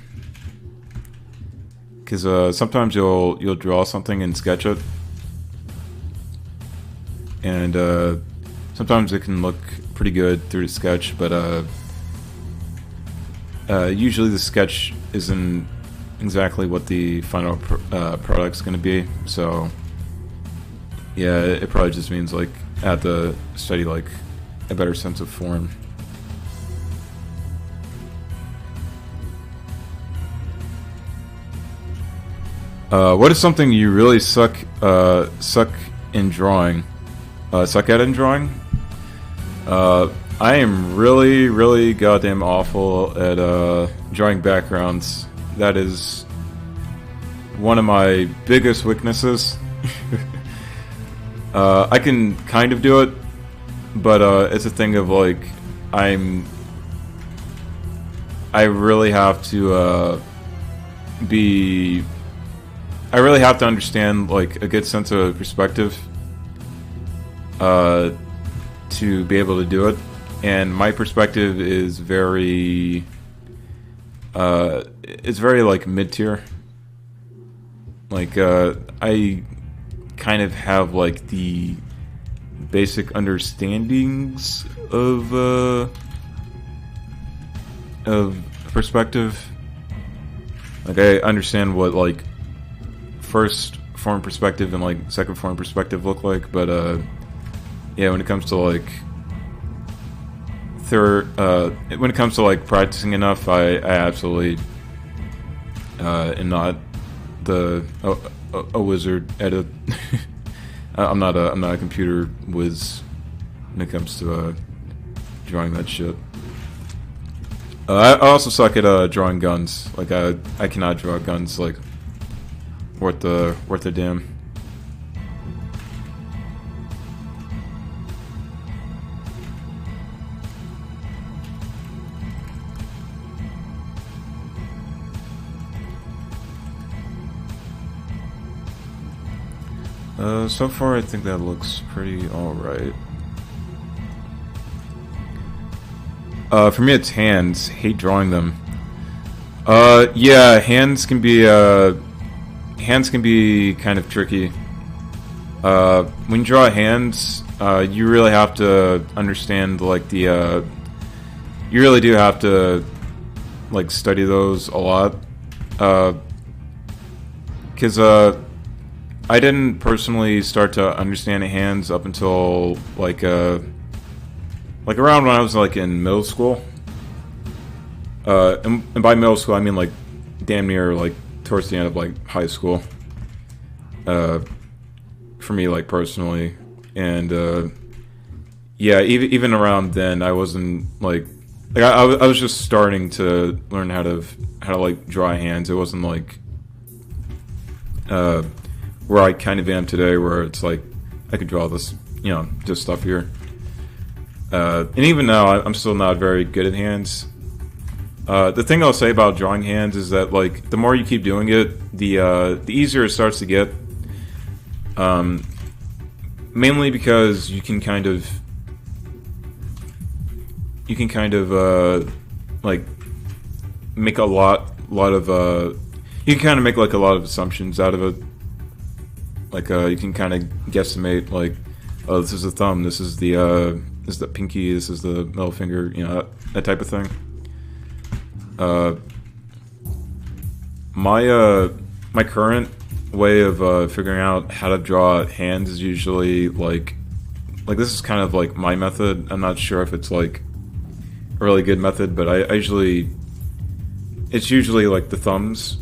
Because sometimes you'll draw something and sketch it, and sometimes it can look pretty good through the sketch, but usually the sketch isn't exactly what the final product's going to be. So yeah, it probably just means like I have to study like a better sense of form. What is something you really suck in drawing? Suck at in drawing? I am really goddamn awful at drawing backgrounds. That is one of my biggest weaknesses. I can kind of do it, but it's a thing of like I really have to I really have to understand like a good sense of perspective to be able to do it, and my perspective is very it's very like mid-tier. Like I kind of have like the basic understandings of perspective. Like I understand what like first form perspective and like second form perspective look like, but yeah, when it comes to like when it comes to like practicing enough, I absolutely am not a wizard at it. I'm not a computer whiz when it comes to drawing that shit. I also suck at drawing guns. Like I cannot draw guns like worth a damn. So far I think that looks pretty alright. For me it's hands. Hate drawing them. Yeah, hands can be kind of tricky. When you draw hands, you really have to understand like the you really do have to like study those a lot. Because I didn't personally start to understand hands up until like around when I was like in middle school. And by middle school I mean like damn near like towards the end of like high school. For me, like personally, and yeah, even around then I wasn't like I was just starting to learn how to like draw hands. It wasn't like where I kind of am today, where it's like I could draw this, you know, just stuff here. And even now, I'm still not very good at hands. The thing I'll say about drawing hands is that like the more you keep doing it, the easier it starts to get. Mainly because you can kind of like make a lot of you can kind of make like a lot of assumptions out of it. Like you can kind of guesstimate like, oh, this is the thumb, this is the pinky, this is the middle finger, you know, that type of thing. My current way of figuring out how to draw hands is usually like this is kind of like my method. I'm not sure if it's like a really good method, but I usually, it's usually like the thumbs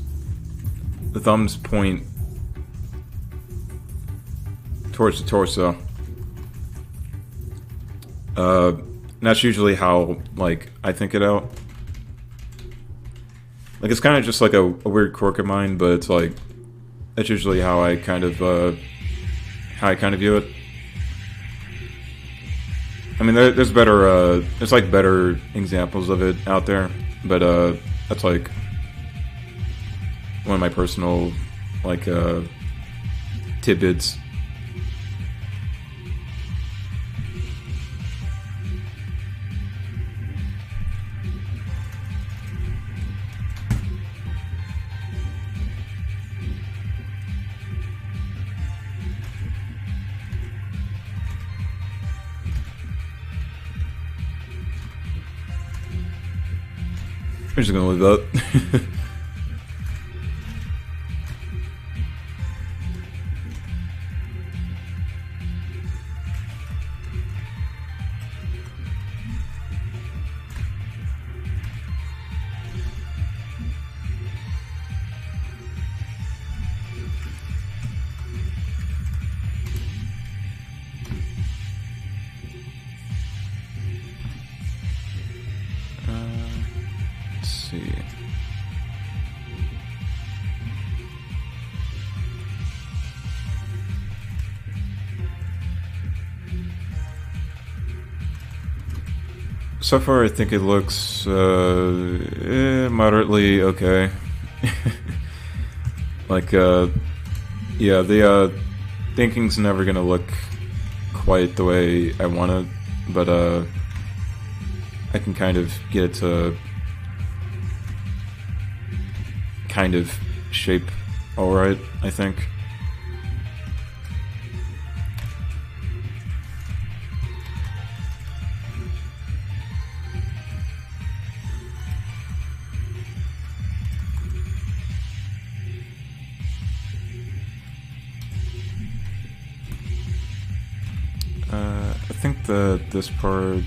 point towards the torso. And that's usually how like I think it out. Like it's kind of just like a weird quirk of mine, but it's like that's usually how I kind of view it. I mean, there's better there's like better examples of it out there, but that's like one of my personal like tidbits. I'm just gonna leave that. See. So far, I think it looks moderately okay. Like, yeah, the thinking's never gonna look quite the way I want it, but I can kind of get it to kind of shape alright, I think. I think that this part,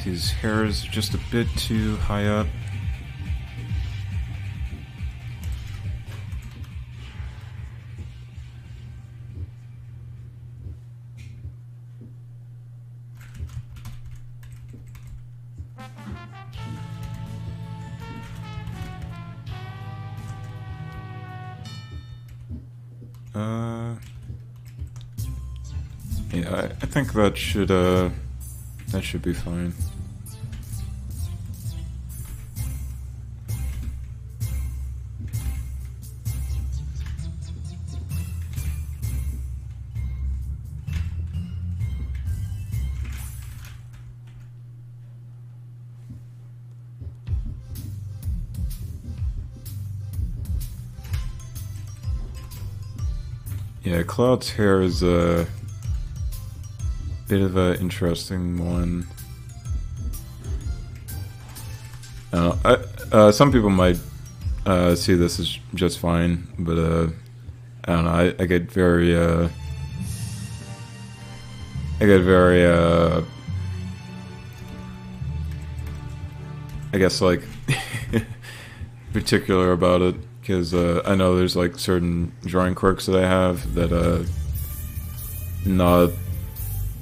his hair is just a bit too high up. Yeah, I think that should be fine. Yeah, Cloud's hair is a bit of an interesting one. Some people might see this as just fine, but I don't know. I get very I guess like particular about it, because I know there's like certain drawing quirks that I have that not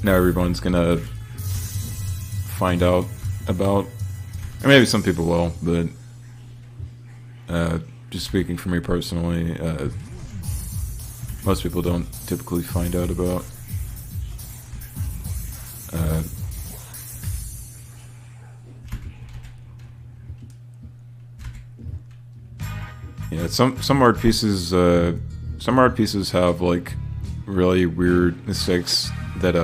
everyone's gonna find out about. Or maybe some people will, but just speaking for me personally, most people don't typically find out about. Yeah, some art pieces have like really weird mistakes that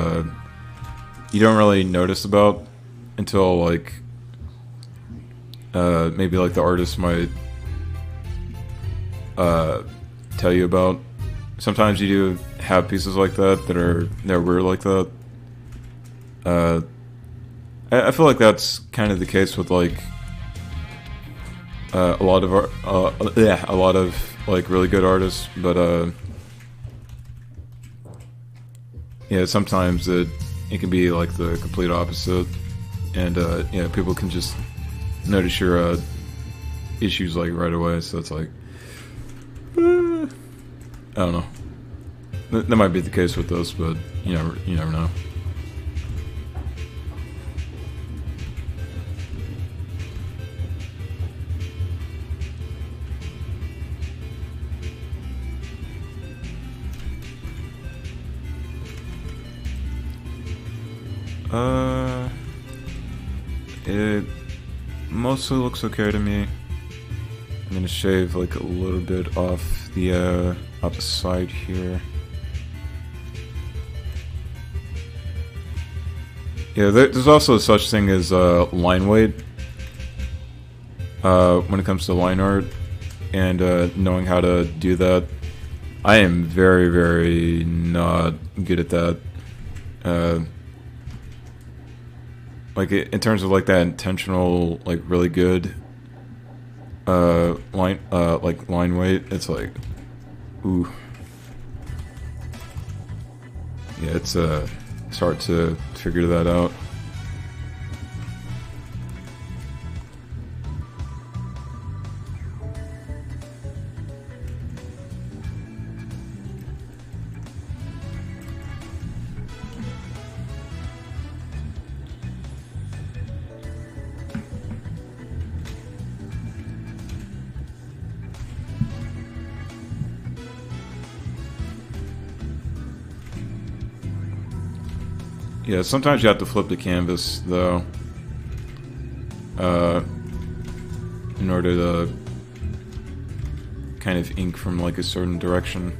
you don't really notice about until like maybe like the artist might tell you about. Sometimes you do have pieces like that are weird like that. I feel like that's kind of the case with like a lot of like really good artists, but yeah, sometimes it can be like the complete opposite, and yeah, people can just notice your issues like right away. So it's like, I don't know. That might be the case with this, but you never know. It mostly looks okay to me. I'm gonna shave like a little bit off the side here. Yeah, there's also such thing as line weight when it comes to line art, and knowing how to do that. I am very, very not good at that. Like in terms of like that intentional, like really good line weight, it's like, ooh, yeah, it's hard to figure that out. Yeah, sometimes you have to flip the canvas, though, in order to kind of ink from, like, a certain direction.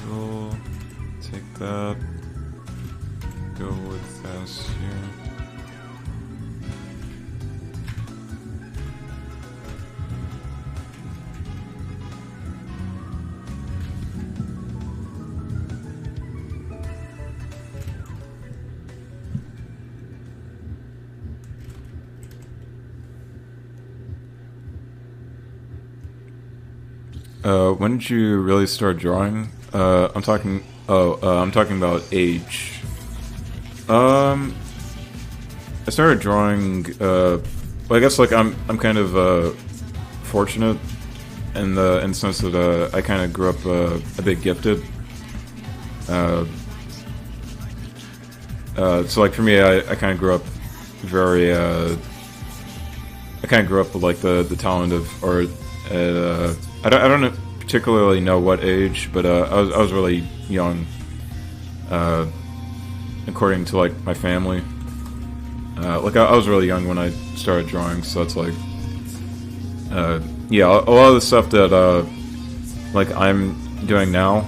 We'll take that, go with this here. When did you really start drawing? I'm talking about age. I started drawing, well, I guess like I'm kind of fortunate in the sense that I kind of grew up a bit gifted. So like for me, I kind of grew up very I kind of grew up with like the talent of art at I don't particularly know what age, but I was really young, according to like my family. Like I was really young when I started drawing, so it's like, yeah, a lot of the stuff that like I'm doing now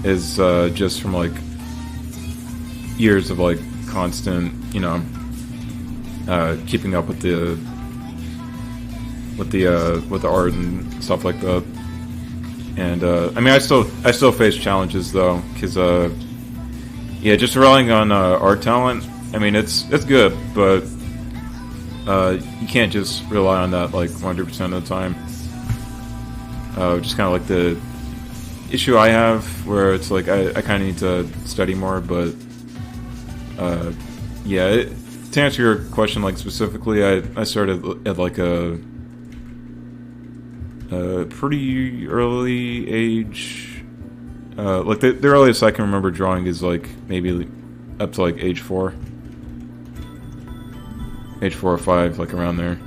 is just from like years of like constant, keeping up with the art and stuff like that. And I mean, I still face challenges though, because yeah, just relying on art talent. I mean, it's good, but you can't just rely on that like 100% of the time. Just kind of like the issue I have, where it's like I kind of need to study more. But yeah, to answer your question like specifically, I started at like a pretty early age. Like the earliest I can remember drawing is like maybe up to like age 4 or 5, like around there.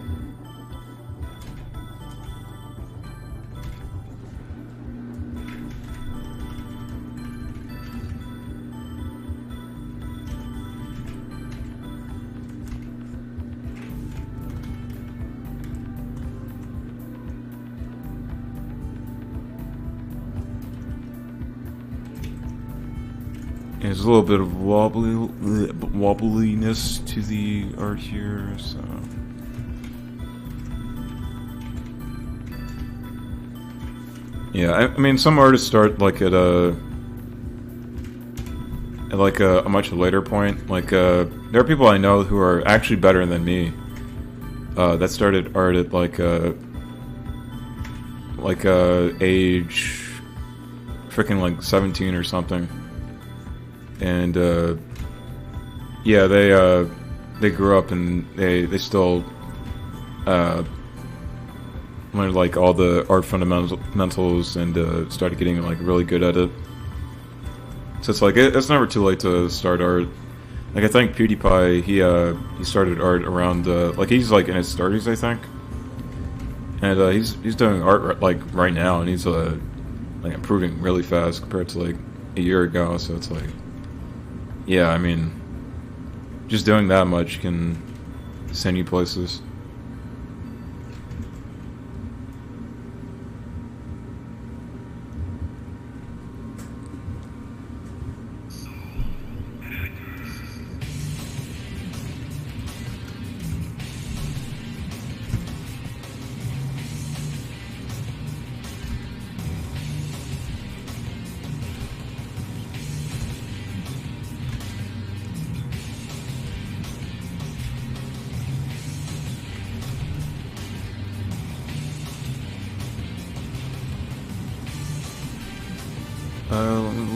There's a little bit of wobbliness to the art here, so. Yeah, I mean, some artists start like at a much later point. Like, there are people I know who are actually better than me. That started art at age freaking like 17 or something. And yeah, they grew up and they still learned like all the art fundamentals and started getting like really good at it. So it's like it's never too late to start art. Like I think PewDiePie, he started art around like he's like in his 30s, I think, and he's doing art like right now, and he's like improving really fast compared to like a year ago. So it's like, yeah, I mean, just doing that much can send you places.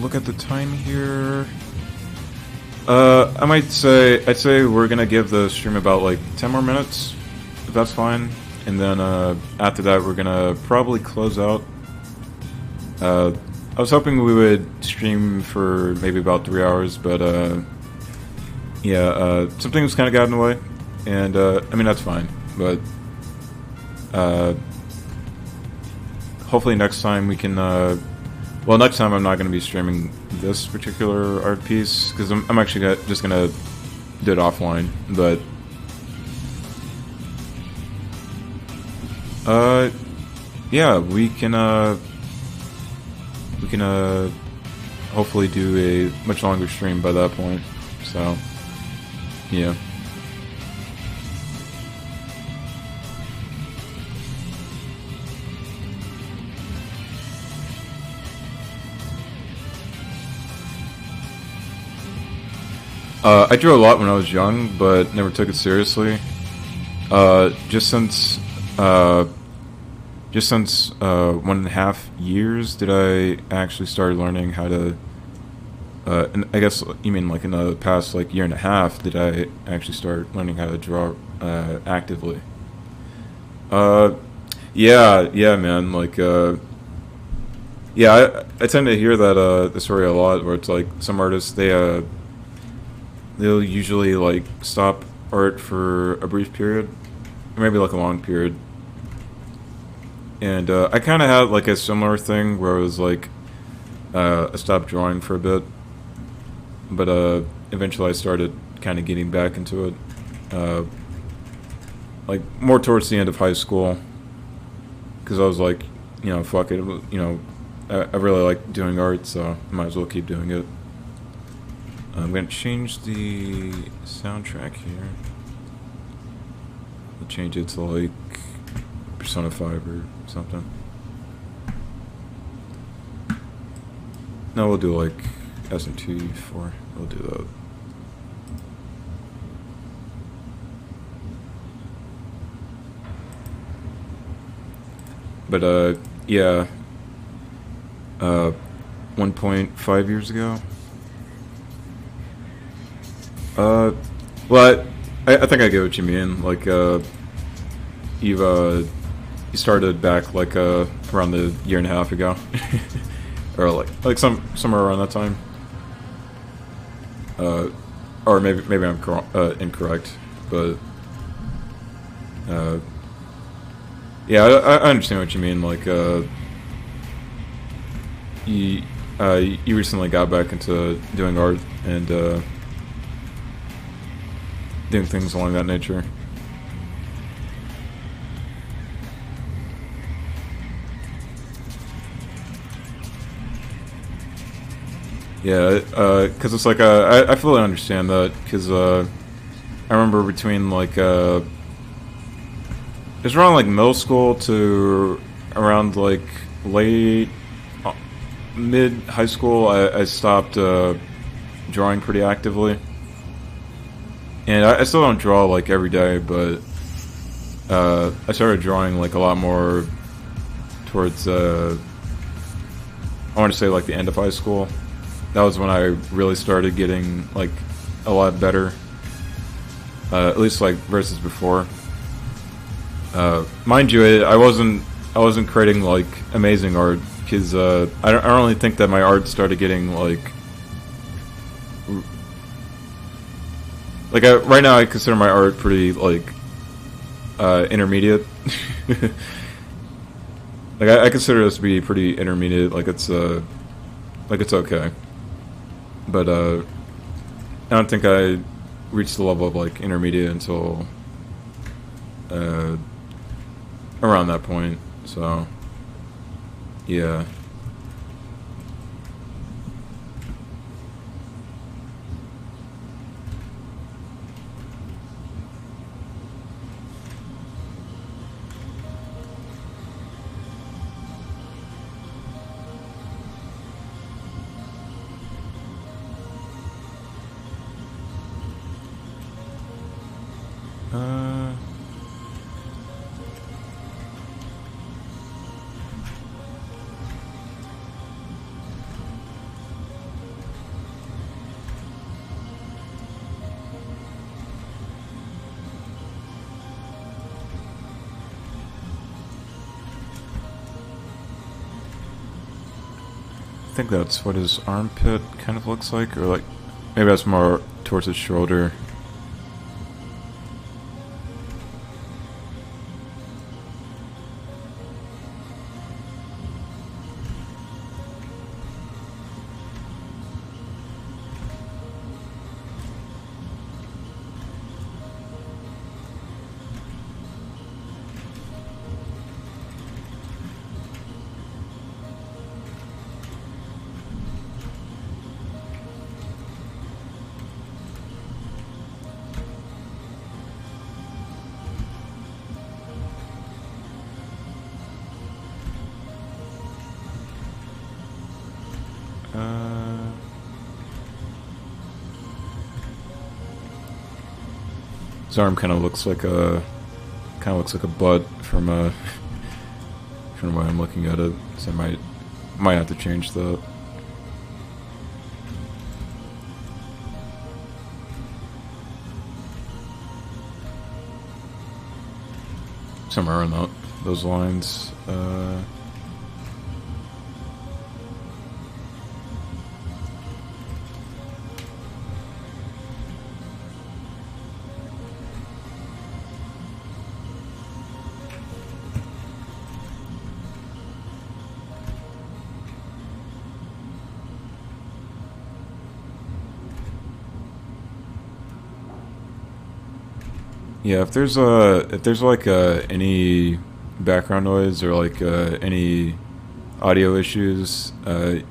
Look at the time here. I'd say we're gonna give the stream about like 10 more minutes, if that's fine. And then after that, we're gonna probably close out. I was hoping we would stream for maybe about 3 hours, but yeah, some things kind of got in the way, and I mean that's fine. But hopefully next time we can. Well, next time I'm not going to be streaming this particular art piece, because I'm actually just going to do it offline, but yeah, we can hopefully do a much longer stream by that point, so yeah. I drew a lot when I was young, but never took it seriously. Just since 1.5 years did I actually start learning how to. And I guess you mean like in the past like year and a half did I actually start learning how to draw actively. Yeah, man. Like, yeah, I tend to hear that the story a lot, where it's like some artists they'll usually like stop art for a brief period, or maybe like a long period. And I kind of had like a similar thing where I was like, I stopped drawing for a bit, but eventually I started kind of getting back into it, like more towards the end of high school, because I was like, you know, fuck it, you know, I really like doing art, so I might as well keep doing it. I'm going to change the soundtrack here. I'll change it to like Persona 5 or something. No, we'll do like SMT4. We'll do that. But yeah, 1.5 years ago. Well, I think I get what you mean. Like, you started back like around the year and a half ago, or like somewhere around that time. Or maybe I'm incorrect, but yeah, I understand what you mean. Like, you recently got back into doing art and doing things along that nature. Yeah, because it's like I fully understand that because I remember between like it was around like middle school to around like late mid high school. I stopped drawing pretty actively, and I still don't draw like every day, but I started drawing like a lot more towards I want to say like the end of high school. That was when I really started getting like a lot better, at least like versus before. Mind you, I wasn't creating like amazing art because I don't really think that my art started getting like right now I consider my art pretty like intermediate. Like I consider this to be pretty intermediate. Like it's okay, but I don't think I reached the level of like intermediate until around that point. So yeah. I think that's what his armpit kind of looks like, or like maybe that's more towards his shoulder. His arm kind of looks like a butt from from the way I'm looking at it. So I might have to change that. Somewhere in those lines. Yeah, if there's like any background noise or like any audio issues,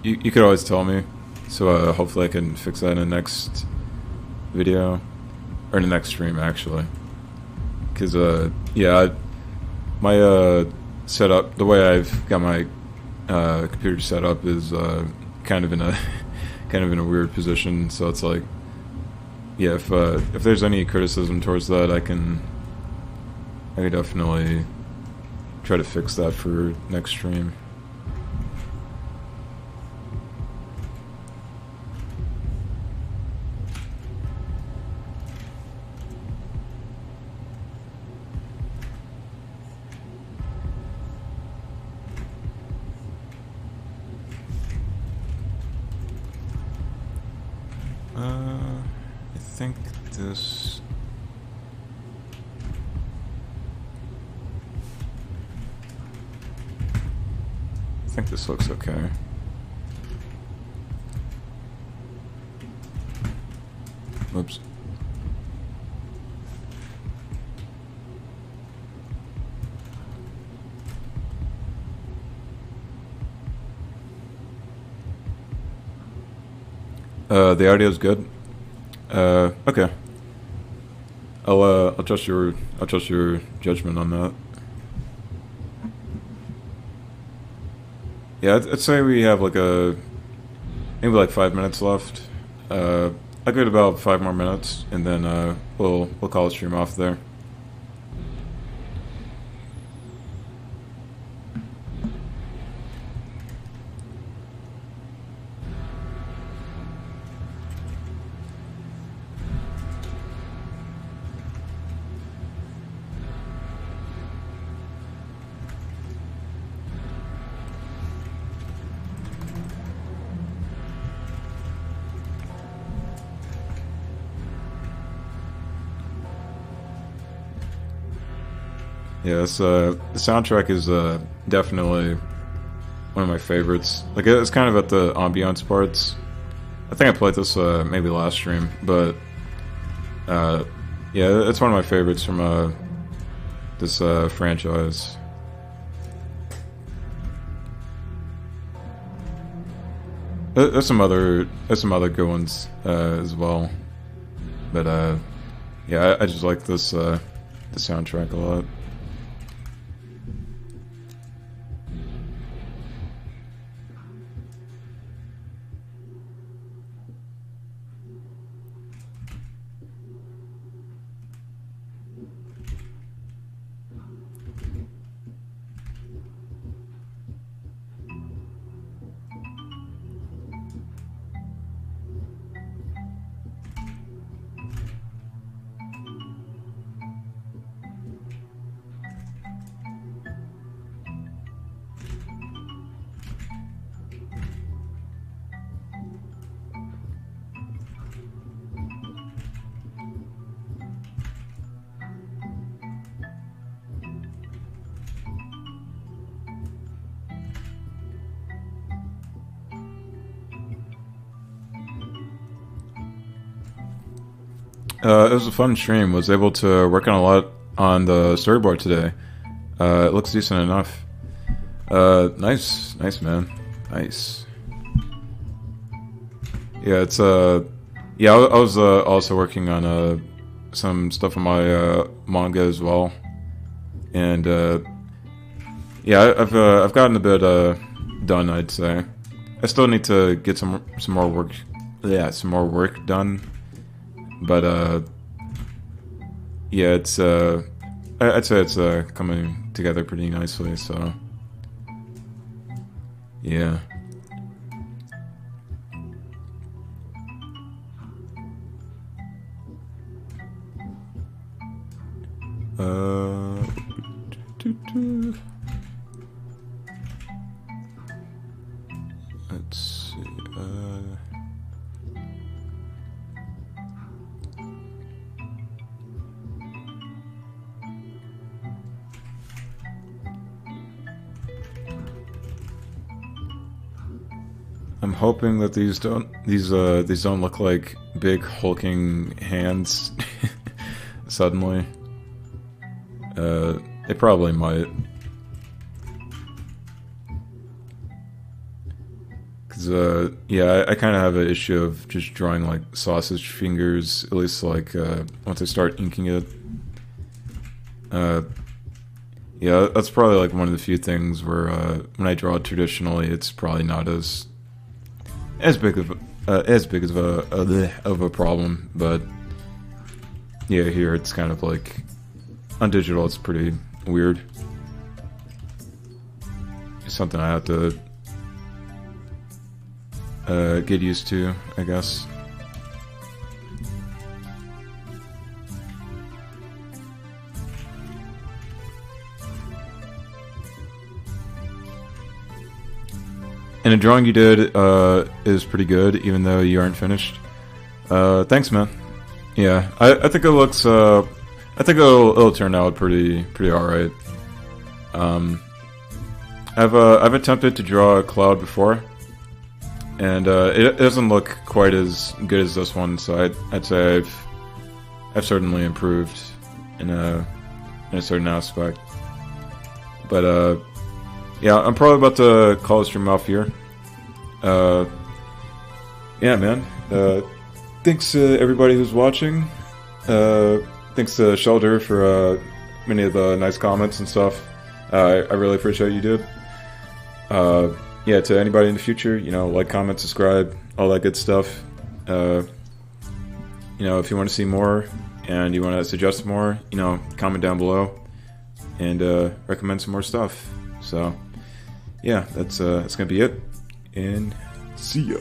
you could always tell me. So hopefully I can fix that in the next video or in the next stream actually. Because yeah, my setup, the way I've got my computer set up is kind of in a weird position. So it's like, yeah, if there's any criticism towards that, I can definitely try to fix that for next stream. I think this. I think this looks okay. Oops. The audio's good. Okay. I'll trust your judgment on that. Yeah, I'd say we have like maybe like 5 minutes left. I'll give it about 5 more minutes, and then we'll call the stream off there. Yeah, the soundtrack is definitely one of my favorites. Like, it's kind of at the ambiance parts. I think I played this maybe last stream, but yeah, it's one of my favorites from this franchise. There's some other good ones as well, but yeah, I just like this the soundtrack a lot. It was a fun stream. Was able to work on a lot on the storyboard today. It looks decent enough. Nice, man, nice. Yeah, it's yeah. I was also working on some stuff on my manga as well, and yeah, I've gotten a bit done. I'd say I still need to get some more work. Yeah, some more work done. But yeah, it's I'd say it's coming together pretty nicely. So yeah. Let's see. I'm hoping that these don't look like big hulking hands suddenly. They probably might. Cause yeah, I kind of have an issue of just drawing like sausage fingers, at least like once I start inking it. Yeah, that's probably like one of the few things where when I draw traditionally, it's probably not as big of a problem, but yeah, here it's kind of like on digital, it's pretty weird. It's something I have to get used to, I guess. And the drawing you did is pretty good, even though you aren't finished. Thanks, man. Yeah, I think it looks. I think it'll turn out pretty alright. I've attempted to draw a cloud before, and it doesn't look quite as good as this one. So I'd say I've certainly improved in a certain aspect. But yeah, I'm probably about to call the stream off here. Yeah, man. Thanks to everybody who's watching. Thanks to Shelter for many of the nice comments and stuff. I really appreciate you, dude. Yeah, to anybody in the future, you know, like, comment, subscribe, all that good stuff. You know, if you want to see more and you want to suggest more, you know, comment down below and recommend some more stuff. So, yeah, that's gonna be it, and see ya.